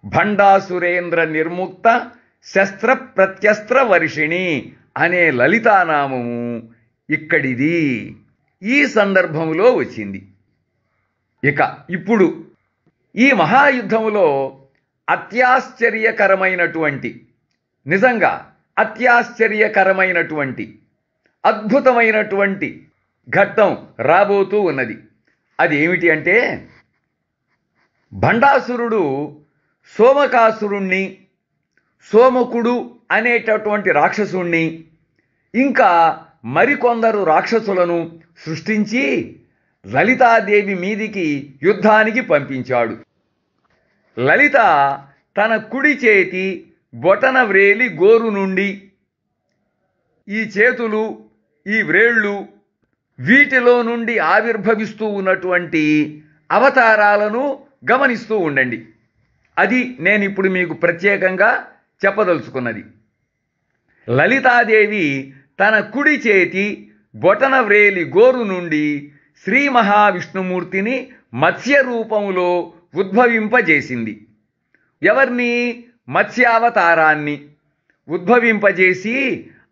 భండాసురేంద్ర నిర్ముక్త శస్త్ర ప్రత్యస్త్ర వర్షిణి అనే లలితానామము ఇక్కడిది, ఈ సందర్భంలో వచ్చింది. ఇక ఇప్పుడు ఈ మహాయుద్ధములో అత్యాశ్చర్యకరమైనటువంటి, నిజంగా అత్యాశ్చర్యకరమైనటువంటి అద్భుతమైనటువంటి ఘట్టం రాబోతూ ఉన్నది. అది ఏమిటి అంటే, భండాసురుడు సోమకాసురుణ్ణి, సోమకుడు అనేటటువంటి రాక్షసుణ్ణి, ఇంకా మరికొందరు రాక్షసులను సృష్టించి లలితాదేవి మీదికి యుద్ధానికి పంపించాడు. లలిత తన కుడి చేతి బొటన వ్రేలి గోరు నుండి ఈ చేతులు, ఈ వ్రేళ్ళు, వీటిలో నుండి ఆవిర్భవిస్తూ ఉన్నటువంటి అవతారాలను గమనిస్తూ ఉండండి. అది నేను ఇప్పుడు మీకు ప్రత్యేకంగా చెప్పదలుచుకున్నది. లలితాదేవి తన కుడి చేతి బొటన వ్రేలి గోరు నుండి శ్రీ మహావిష్ణుమూర్తిని మత్స్య రూపంలో ఉద్భవింపజేసింది. ఎవరిని? మత్స్యావతారాన్ని ఉద్భవింపజేసి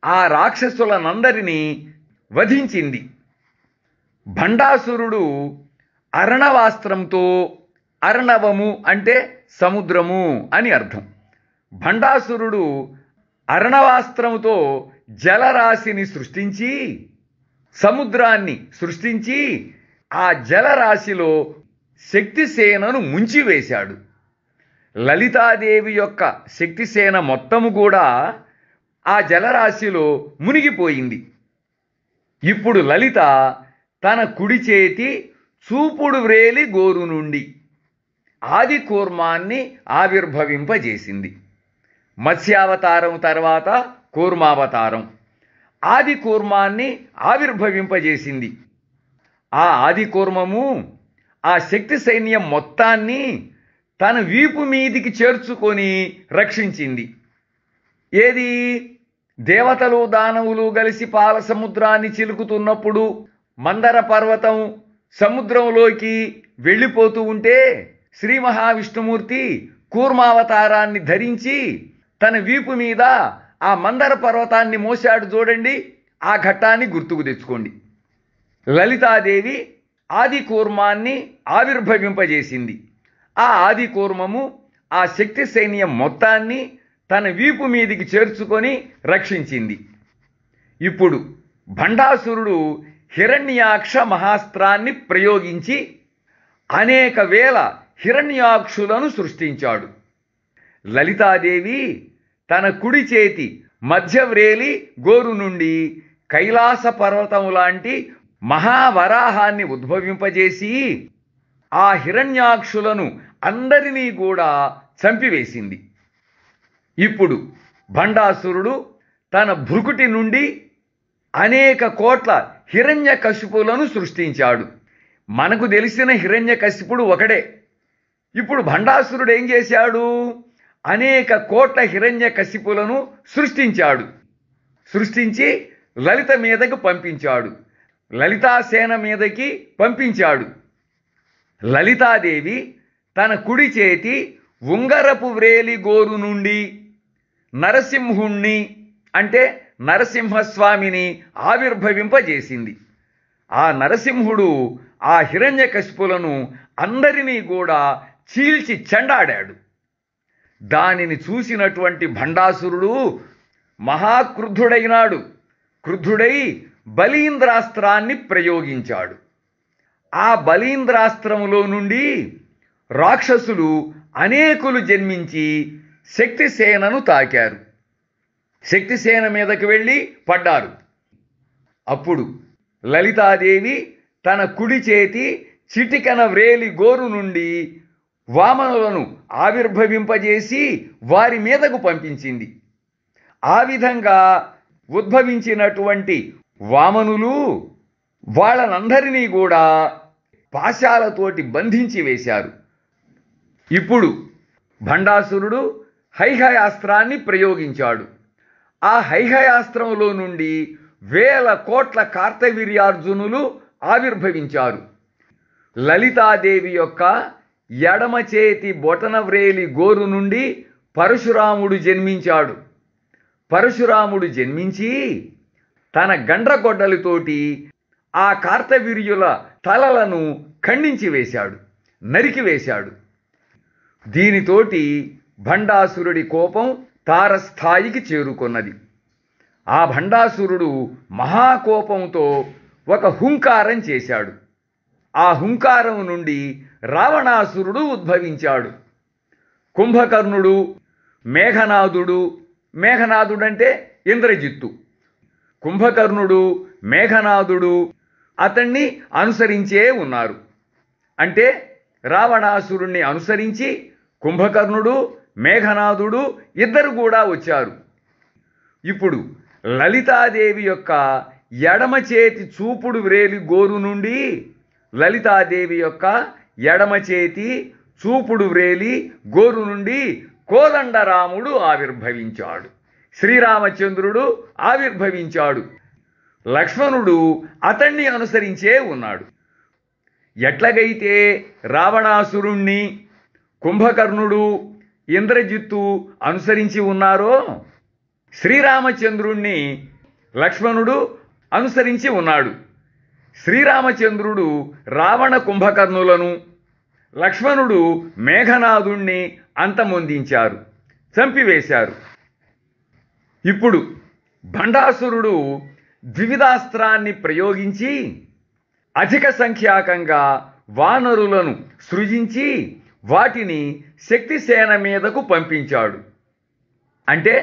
ఆ రాక్షసులనందరినీ వధించింది. భండాసురుడు అర్ణవాస్త్రంతో, అర్ణవము అంటే సముద్రము అని అర్థం, భండాసురుడు అర్ణవాస్త్రముతో జలరాశిని సృష్టించి, సముద్రాన్ని సృష్టించి ఆ జలరాశిలో శక్తిసేనను ముంచివేశాడు. లలితాదేవి యొక్క శక్తిసేన మొత్తము కూడా ఆ జలరాశిలో మునిగిపోయింది. ఇప్పుడు లలిత తన కుడి చేతి చూపుడు వ్రేలి గోరు నుండి ఆది కూర్మాన్ని ఆవిర్భవింపజేసింది. మత్స్యావతారం తర్వాత కూర్మావతారం, ఆది కూర్మాన్ని ఆవిర్భవింపజేసింది. ఆ ఆది కూర్మము ఆ శక్తి సైన్యం మొత్తాన్ని తన వీపు మీదికి చేర్చుకొని రక్షించింది. ఏది? దేవతలు దానవులు కలిసి పాల సముద్రాన్ని చిలుకుతున్నప్పుడు మందర పర్వతం సముద్రంలోకి వెళ్ళిపోతూ ఉంటే శ్రీ మహావిష్ణుమూర్తి కూర్మావతారాన్ని ధరించి తన వీపు మీద ఆ మందర పర్వతాన్ని మోశాడు చూడండి. ఆ ఘట్టాన్ని గుర్తుకు తెచ్చుకోండి. లలితాదేవి ఆది కూర్మాన్ని ఆవిర్భవింపజేసింది. ఆ ఆది కూర్మము ఆ శక్తి సైన్యం మొత్తాన్ని తన వీపు మీదికి చేర్చుకొని రక్షించింది. ఇప్పుడు భండాసురుడు హిరణ్యాక్ష మహాస్త్రాన్ని ప్రయోగించి అనేక వేల హిరణ్యాక్షులను సృష్టించాడు. లలితాదేవి తన కుడి చేతి మధ్య వ్రేలి గోరు నుండి కైలాస పర్వతం లాంటి మహావరాహాన్ని ఉద్భవింపజేసి ఆ హిరణ్యాక్షులను అందరినీ కూడా చంపివేసింది. ఇప్పుడు భండాసురుడు తన భృకుటి నుండి అనేక కోట్ల హిరణ్యకశిపులను సృష్టించాడు. మనకు తెలిసిన హిరణ్యకశిపుడు ఒకడే. ఇప్పుడు భండాసురుడు ఏం చేశాడు? అనేక కోట్ల హిరణ్యకశిపులను సృష్టించాడు. సృష్టించి లలిత మీదకు పంపించాడు, లలితాసేన మీదకి పంపించాడు. లలితాదేవి తన కుడి చేతి ఉంగరపు వ్రేలి గోరు నుండి నరసింహుణ్ణి అంటే నరసింహస్వామిని ఆవిర్భవింపజేసింది. ఆ నరసింహుడు ఆ హిరణ్యకశిపులను అందరినీ కూడా చీల్చి చెండాడాడు. దానిని చూసినటువంటి భండాసురుడు మహాక్రుద్ధుడైనాడు. క్రుద్ధుడై బలీంద్రాస్త్రాన్ని ప్రయోగించాడు. ఆ బలీంద్రాస్త్రములో నుండి రాక్షసులు అనేకులు జన్మించి శక్తిసేనను తాకారు. శక్తిసేన మీదకి వెళ్ళి పడ్డారు. అప్పుడు లలితాదేవి తన కుడి చేతి చిటికన వ్రేలి గోరు నుండి వామనులను ఆవిర్భవింపజేసి వారి మీదకు పంపించింది. ఆ విధంగా ఉద్భవించినటువంటి వామనులు వాళ్ళనందరినీ కూడా పాశాలతోటి బంధించి వేశారు. ఇప్పుడు భండాసురుడు హైహయాస్త్రాన్ని ప్రయోగించాడు. ఆ హైహయాస్త్రంలో నుండి వేల కోట్ల కార్తవీర్యార్జునులు ఆవిర్భవించారు. లలితాదేవి యొక్క ఎడమ చేతి బొటన వ్రేలి గోరు నుండి పరశురాముడు జన్మించాడు. పరశురాముడు జన్మించి తన గండ్రగొడ్డలితోటి ఆ కార్తవీర్యుల తలలను ఖండించి వేశాడు, నరికివేశాడు. దీనితోటి భండాసురుడి కోపం తారస్థాయికి చేరుకున్నది. ఆ భండాసురుడు మహాకోపంతో ఒక హుంకారం చేశాడు. ఆ హుంకారం నుండి రావణాసురుడు ఉద్భవించాడు. కుంభకర్ణుడు, మేఘనాదుడు, మేఘనాదుడంటే ఇంద్రజిత్తు, కుంభకర్ణుడు, మేఘనాదుడు అతన్ని అనుసరించే ఉన్నారు. అంటే రావణాసురుణ్ణి అనుసరించి కుంభకర్ణుడు, మేఘనాదుడు ఇద్దరు కూడా వచ్చారు. ఇప్పుడు లలితాదేవి యొక్క ఎడమ చేతి చూపుడు వ్రేలి గోరు నుండి లలితాదేవి యొక్క ఎడమ చేతి చూపుడు వ్రేలి గోరు నుండి కోదండరాముడు ఆవిర్భవించాడు. శ్రీరామచంద్రుడు ఆవిర్భవించాడు. లక్ష్మణుడు అతణ్ణి అనుసరించే ఉన్నాడు. ఎట్లాగైతే రావణాసురుణ్ణి కుంభకర్ణుడు, ఇంద్రజిత్తు అనుసరించి ఉన్నారో శ్రీరామచంద్రుణ్ణి లక్ష్మణుడు అనుసరించి ఉన్నాడు. శ్రీరామచంద్రుడు రావణ కుంభకర్ణులను, లక్ష్మణుడు మేఘనాథుణ్ణి అంతమొందించారు, చంపివేశారు. ఇప్పుడు భండాసురుడు ద్వివిధాస్త్రాన్ని ప్రయోగించి అధిక సంఖ్యాకంగా వానరులను సృజించి వాటిని శక్తిసేన మీదకు పంపించాడు. అంటే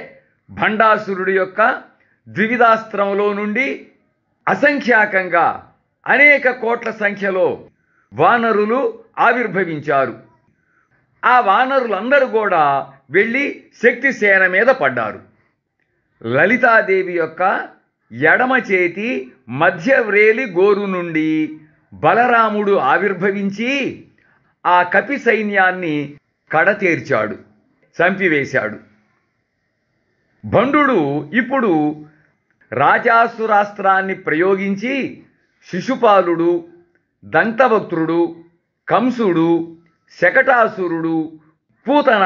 భండాసురుడి యొక్క ద్వివిధాస్త్రంలో నుండి అసంఖ్యాకంగా అనేక కోట్ల సంఖ్యలో వానరులు ఆవిర్భవించారు. ఆ వానరులందరూ కూడా వెళ్ళి శక్తిసేన మీద పడ్డారు. లలితాదేవి యొక్క ఎడమ చేతి మధ్య వ్రేలి గోరు నుండి బలరాముడు ఆవిర్భవించి ఆ కపి సైన్యాన్ని కడతేర్చాడు, చంపివేశాడు. భండు ఇప్పుడు రాజాసురాస్త్రాన్ని ప్రయోగించి శిశుపాలుడు, దంతవక్త్రుడు, కంసుడు, శకటాసురుడు, పూతన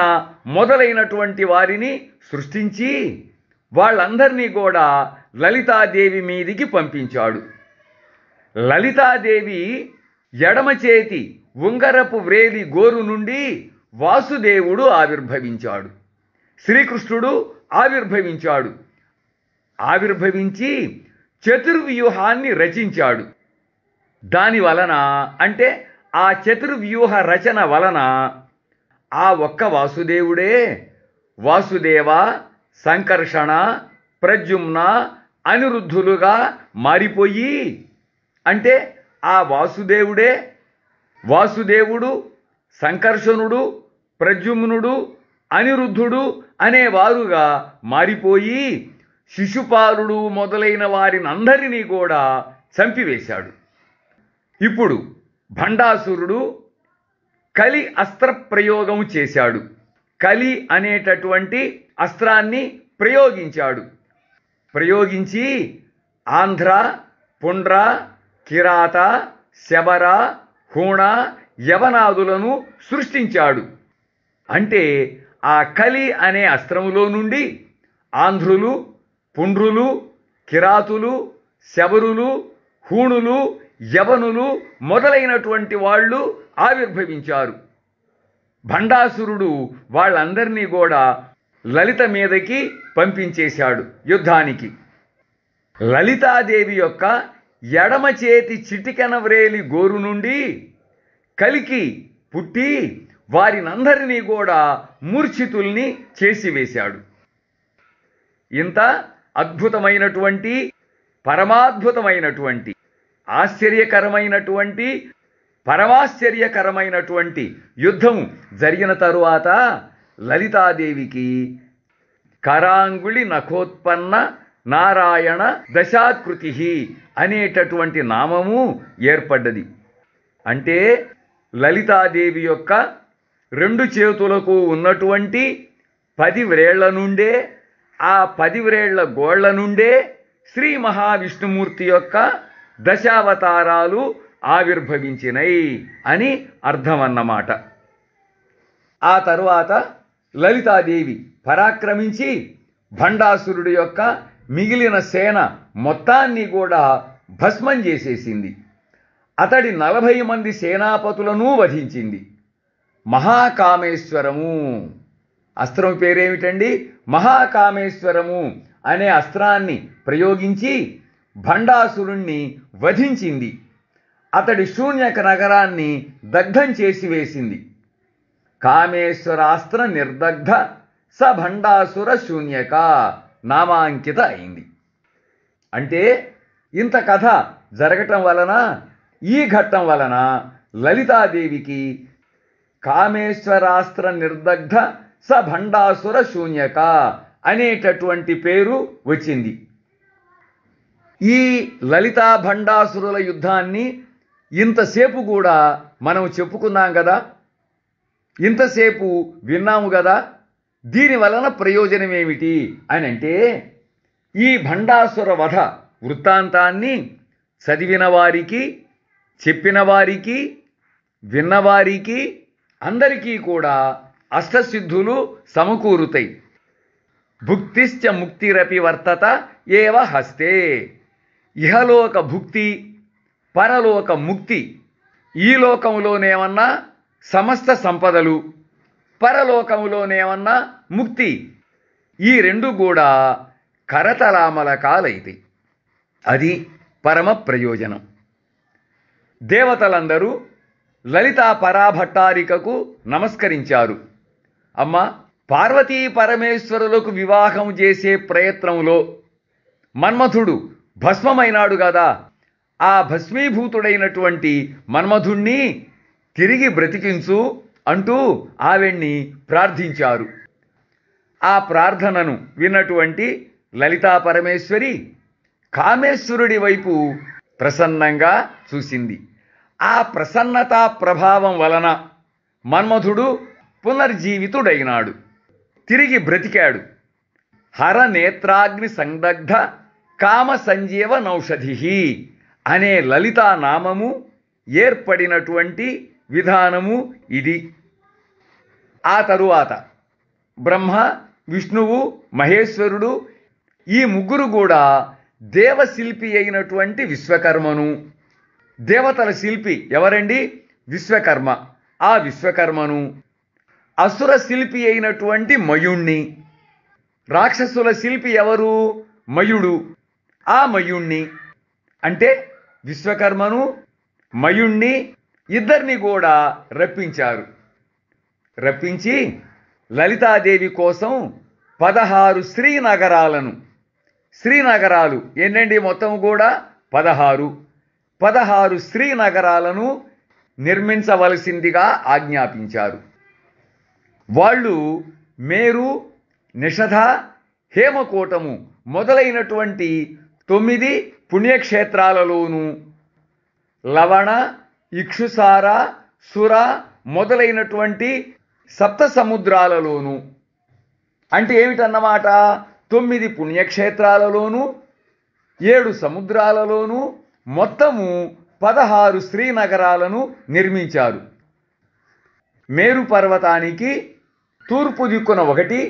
మొదలైనటువంటి వారిని సృష్టించి వాళ్ళందరినీ కూడా లలితాదేవి మీదికి పంపించాడు. లలితాదేవి ఎడమ చేతి ఉంగరపు వ్రేలి గోరు నుండి వాసుదేవుడు ఆవిర్భవించాడు. శ్రీకృష్ణుడు ఆవిర్భవించాడు. ఆవిర్భవించి చతుర్వ్యూహాన్ని రచించాడు. దాని వలన అంటే ఆ చతుర్వ్యూహ రచన వలన ఆ ఒక్క వాసుదేవుడే వాసుదేవ, సంకర్షణ, ప్రద్యుమ్న, అనిరుద్ధులుగా మారిపోయి, అంటే ఆ వాసుదేవుడే వాసుదేవుడు, సంకర్షణుడు, ప్రద్యుమ్నుడు, అనిరుద్ధుడు అనేవారుగా మారిపోయి శిశుపాలుడు మొదలైన వారినందరినీ కూడా చంపివేశాడు. ఇప్పుడు భండాసురుడు కలి అస్త్ర ప్రయోగం చేశాడు. కలి అనేటటువంటి అస్త్రాన్ని ప్రయోగించాడు. ప్రయోగించి ఆంధ్ర, పుండ్ర, కిరాత, శబర, హూణ, యవనాదులను సృష్టించాడు. అంటే ఆ కలి అనే అస్త్రములో నుండి ఆంధ్రులు, పుండ్రులు, కిరాతులు, శబరులు, హూణులు, యవనులు మొదలైనటువంటి వాళ్ళు ఆవిర్భవించారు. భండాసురుడు వాళ్ళందరినీ కూడా లలిత మీదకి పంపించేశాడు యుద్ధానికి. లలితాదేవి యొక్క ఎడమ చేతి చిటికెన వ్రేలి గోరు నుండి కలికి పుట్టి వారినందరినీ కూడా మూర్ఛితుల్ని చేసివేశాడు. ఇంత అద్భుతమైనటువంటి, పరమాద్భుతమైనటువంటి, ఆశ్చర్యకరమైనటువంటి, పరమాశ్చర్యకరమైనటువంటి యుద్ధం జరిగిన తరువాత లలితాదేవికి కరాంగుళి నఖోత్పన్న నారాయణ దశాకృతి అనేటటువంటి నామము ఏర్పడ్డది. అంటే లలితాదేవి యొక్క 2 చేతులకు ఉన్నటువంటి 10 వ్రేళ్ల నుండే, ఆ 10 వ్రేళ్ల గోళ్ల నుండే శ్రీ మహావిష్ణుమూర్తి యొక్క దశావతారాలు ఆవిర్భవించినై అని అర్థమన్నమాట. ఆ తరువాత లలితాదేవి పరాక్రమించి భండాసురుడి యొక్క మిగిలిన సేన మొత్తాన్ని కూడా భస్మం చేసేసింది. అతడి 40 మంది సేనాపతులను వధించింది. మహాకామేశ్వరము అస్త్రం పేరేమిటండి? మహాకామేశ్వరము అనే అస్త్రాన్ని ప్రయోగించి భండాసురుణ్ణి వధించింది. అతడి శూన్యక నగరాన్ని దగ్ధం చేసి వేసింది. కామేశ్వరాస్త్ర నిర్దగ్ధ స భండాసుర శూన్యక నామాంకిత అయింది. అంటే ఇంత కథ జరగటం వలన, ఈ ఘట్టం వలన లలితాదేవికి కామేశ్వరాస్త్ర నిర్దగ్ధ స భండాసుర శూన్యక అనేటటువంటి పేరు వచ్చింది. ఈ లలితా భండాసురుల యుద్ధాన్ని ఇంతసేపు కూడా మనం చెప్పుకున్నాం కదా, ఇంతసేపు విన్నాము కదా. దీని వలన ప్రయోజనం ఏమిటి అని అంటే, ఈ భండాసుర వధ వృత్తాంతాన్ని చదివిన వారికి, చెప్పిన వారికి, విన్నవారికి అందరికీ కూడా అష్టసిద్ధులు సమకూరుతాయి. భుక్తిశ్చ ముక్తిరపి వర్తత ఏవ హస్తే. ఇహలోక భుక్తి, పరలోక ముక్తి. ఈ లోకంలోనేమన్నా సమస్త సంపదలు, పరలోకంలోనేమన్నా ముక్తి. ఈ రెండు కూడా కరతలామలకాలైతాయి. అది పరమ ప్రయోజనం. దేవతలందరూ లలితా పరాభట్టారికకు నమస్కరించారు. అమ్మ, పార్వతీ పరమేశ్వరులకు వివాహం చేసే ప్రయత్నంలో మన్మథుడు భస్మమైనాడు కదా, ఆ భస్మీభూతుడైనటువంటి మన్మథుణ్ణి తిరిగి బ్రతికించు అంటూ ఆవిడ్ని ప్రార్థించారు. ఆ ప్రార్థనను విన్నటువంటి లలితా పరమేశ్వరి కామేశ్వరుడి వైపు ప్రసన్నంగా చూసింది. ఆ ప్రసన్నతా ప్రభావం వలన మన్మథుడు పునర్జీవితుడైనాడు, తిరిగి బ్రతికాడు. హర నేత్రాగ్ని సందగ్ధ కామ సంజీవ నౌషధి అనే లలితా నామము ఏర్పడినటువంటి విధానము ఇది. ఆ తరువాత బ్రహ్మ, విష్ణువు, మహేశ్వరుడు ఈ ముగ్గురు కూడా దేవశిల్పి అయినటువంటి విశ్వకర్మను, దేవతల శిల్పి ఎవరండి? విశ్వకర్మ. ఆ విశ్వకర్మను, అసుర శిల్పి అయినటువంటి మయుణ్ణి, రాక్షసుల శిల్పి ఎవరు? మయుడు. ఆ మయుణ్ణి అంటే విశ్వకర్మను, మయుణ్ణి ఇద్దరిని కూడా రప్పించారు. రప్పించి లలితాదేవి కోసం 16 శ్రీనగరాలను, శ్రీనగరాలు ఎన్నండి మొత్తం కూడా 16 శ్రీనగరాలను నిర్మించవలసిందిగా ఆజ్ఞాపించారు. వాళ్ళు మేరు, నిషధ, హేమకోటము మొదలైనటువంటి 9 పుణ్యక్షేత్రాలలోనూ, లవణ, ఇక్షుసార, సుర మొదలైనటువంటి 7 సముద్రాలలోనూ, అంటే ఏమిటన్నమాట, 9 పుణ్యక్షేత్రాలలోనూ 7 సముద్రాలలోనూ మొత్తము 16 శ్రీనగరాలను నిర్మించారు. మేరు పర్వతానికి తూర్పు దిక్కున 1,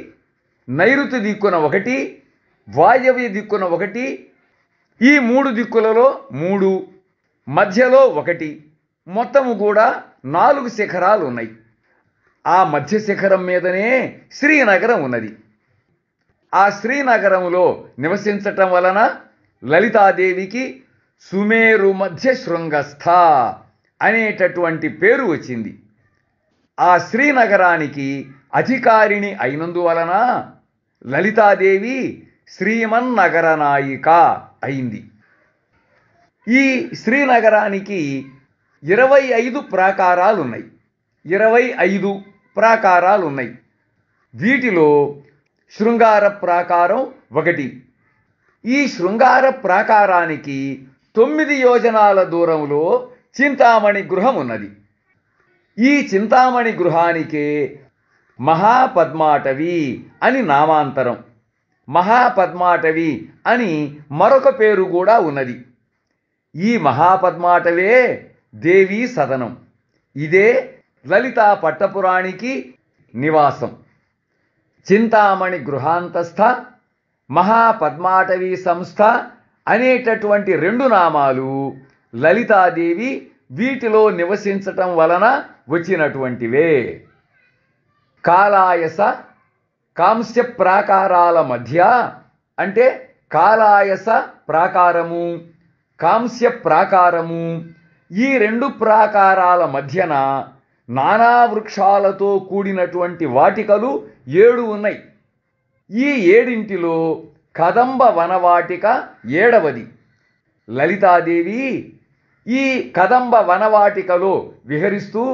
నైరుతి దిక్కున 1, వాయవ్య దిక్కున 1, ఈ 3 దిక్కులలో 3, మధ్యలో 1, మొత్తము కూడా 4 శిఖరాలు ఉన్నాయి. ఆ మధ్య శిఖరం మీదనే శ్రీనగరం ఉన్నది. ఆ శ్రీనగరంలో నివసించటం వలన లలితాదేవికి సుమేరు మధ్య శృంగస్థ అనేటటువంటి పేరు వచ్చింది. ఆ శ్రీనగరానికి అధికారిణి అయినందువలన లలితాదేవి శ్రీమన్నగర నాయిక అయింది. ఈ శ్రీనగరానికి 25 ప్రాకారాలున్నాయి. 25 ప్రాకారాలున్నాయి. వీటిలో శృంగార ప్రాకారం 1. ఈ శృంగార ప్రాకారానికి 9 యోజనాల దూరంలో చింతామణి గృహం ఉన్నది. ఈ చింతామణి గృహానికే మహాపద్మాటవి అని నామాంతరం. మహాపద్మాటవి అని మరొక పేరు కూడా ఉన్నది. ఈ మహాపద్మాటవే దేవీ సదనం. ఇదే లలితా పట్టపురాణికి నివాసం. చింతామణి గృహాంతస్థ, మహాపద్మాటవీ సంస్థ అనేటటువంటి 2 నామాలు లలితాదేవి వీటిలో నివసించటం వలన వచ్చినటువంటివే. కాలాయస, కాంస్య ప్రాకారాల మధ్య అంటే కాలాయస ప్రాకారము, కాంస్య ప్రాకారము, ఈ 2 ప్రాకారాల మధ్యన నానా వృక్షాలతో కూడినటువంటి వాటికలు 7 ఉన్నాయి. ఈ 7 కదంబ వనవాటిక 7వది. లలితాదేవి ఈ కదంబ వనవాటికలో విహరిస్తూ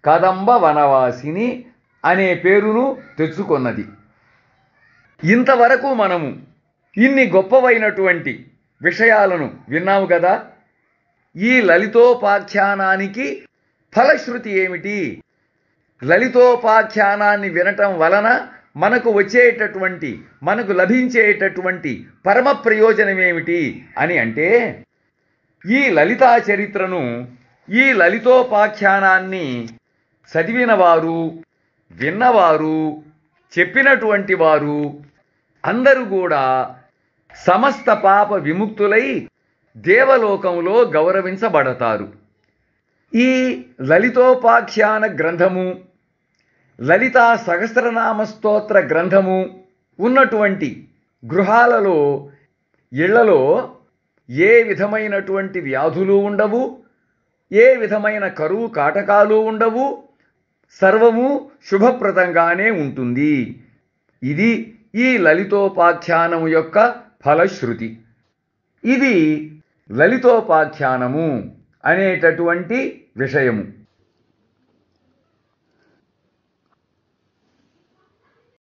కదంబ వనవాసిని అనే పేరును తెచ్చుకొన్నది. ఇంతవరకు మనము ఇన్ని గొప్పవైనటువంటి విషయాలను విన్నాము కదా. ఈ లలితోపాఖ్యానానికి ఫలశ్రుతి ఏమిటి? లలితోపాఖ్యానాన్ని వినటం వలన మనకు వచ్చేటటువంటి మనకు లభించేటటువంటి పరమ ప్రయోజనమేమిటి అని అంటే, ఈ లలితా చరిత్రను, ఈ లలితోపాఖ్యానాన్ని చదివినవారు, విన్నవారు, చెప్పినటువంటి వారు అందరూ కూడా సమస్త పాప విముక్తులై దేవలోకంలో గౌరవించబడతారు. ఈ లలితోపాఖ్యాన గ్రంథము, లలితా సహస్రనామ స్తోత్ర గ్రంథము ఉన్నటువంటి గృహాలలో, ఇళ్లలో ఏ విధమైనటువంటి వ్యాధులు ఉండవు, ఏ విధమైన కరువు కాటకాలు ఉండవు, సర్వము శుభప్రదంగానే ఉంటుంది. ఇది ఈ లలితోపాఖ్యానము యొక్క ఫలశ్రుతి. ఇది లలితోపాఖ్యానము అనేటటువంటి విషయము.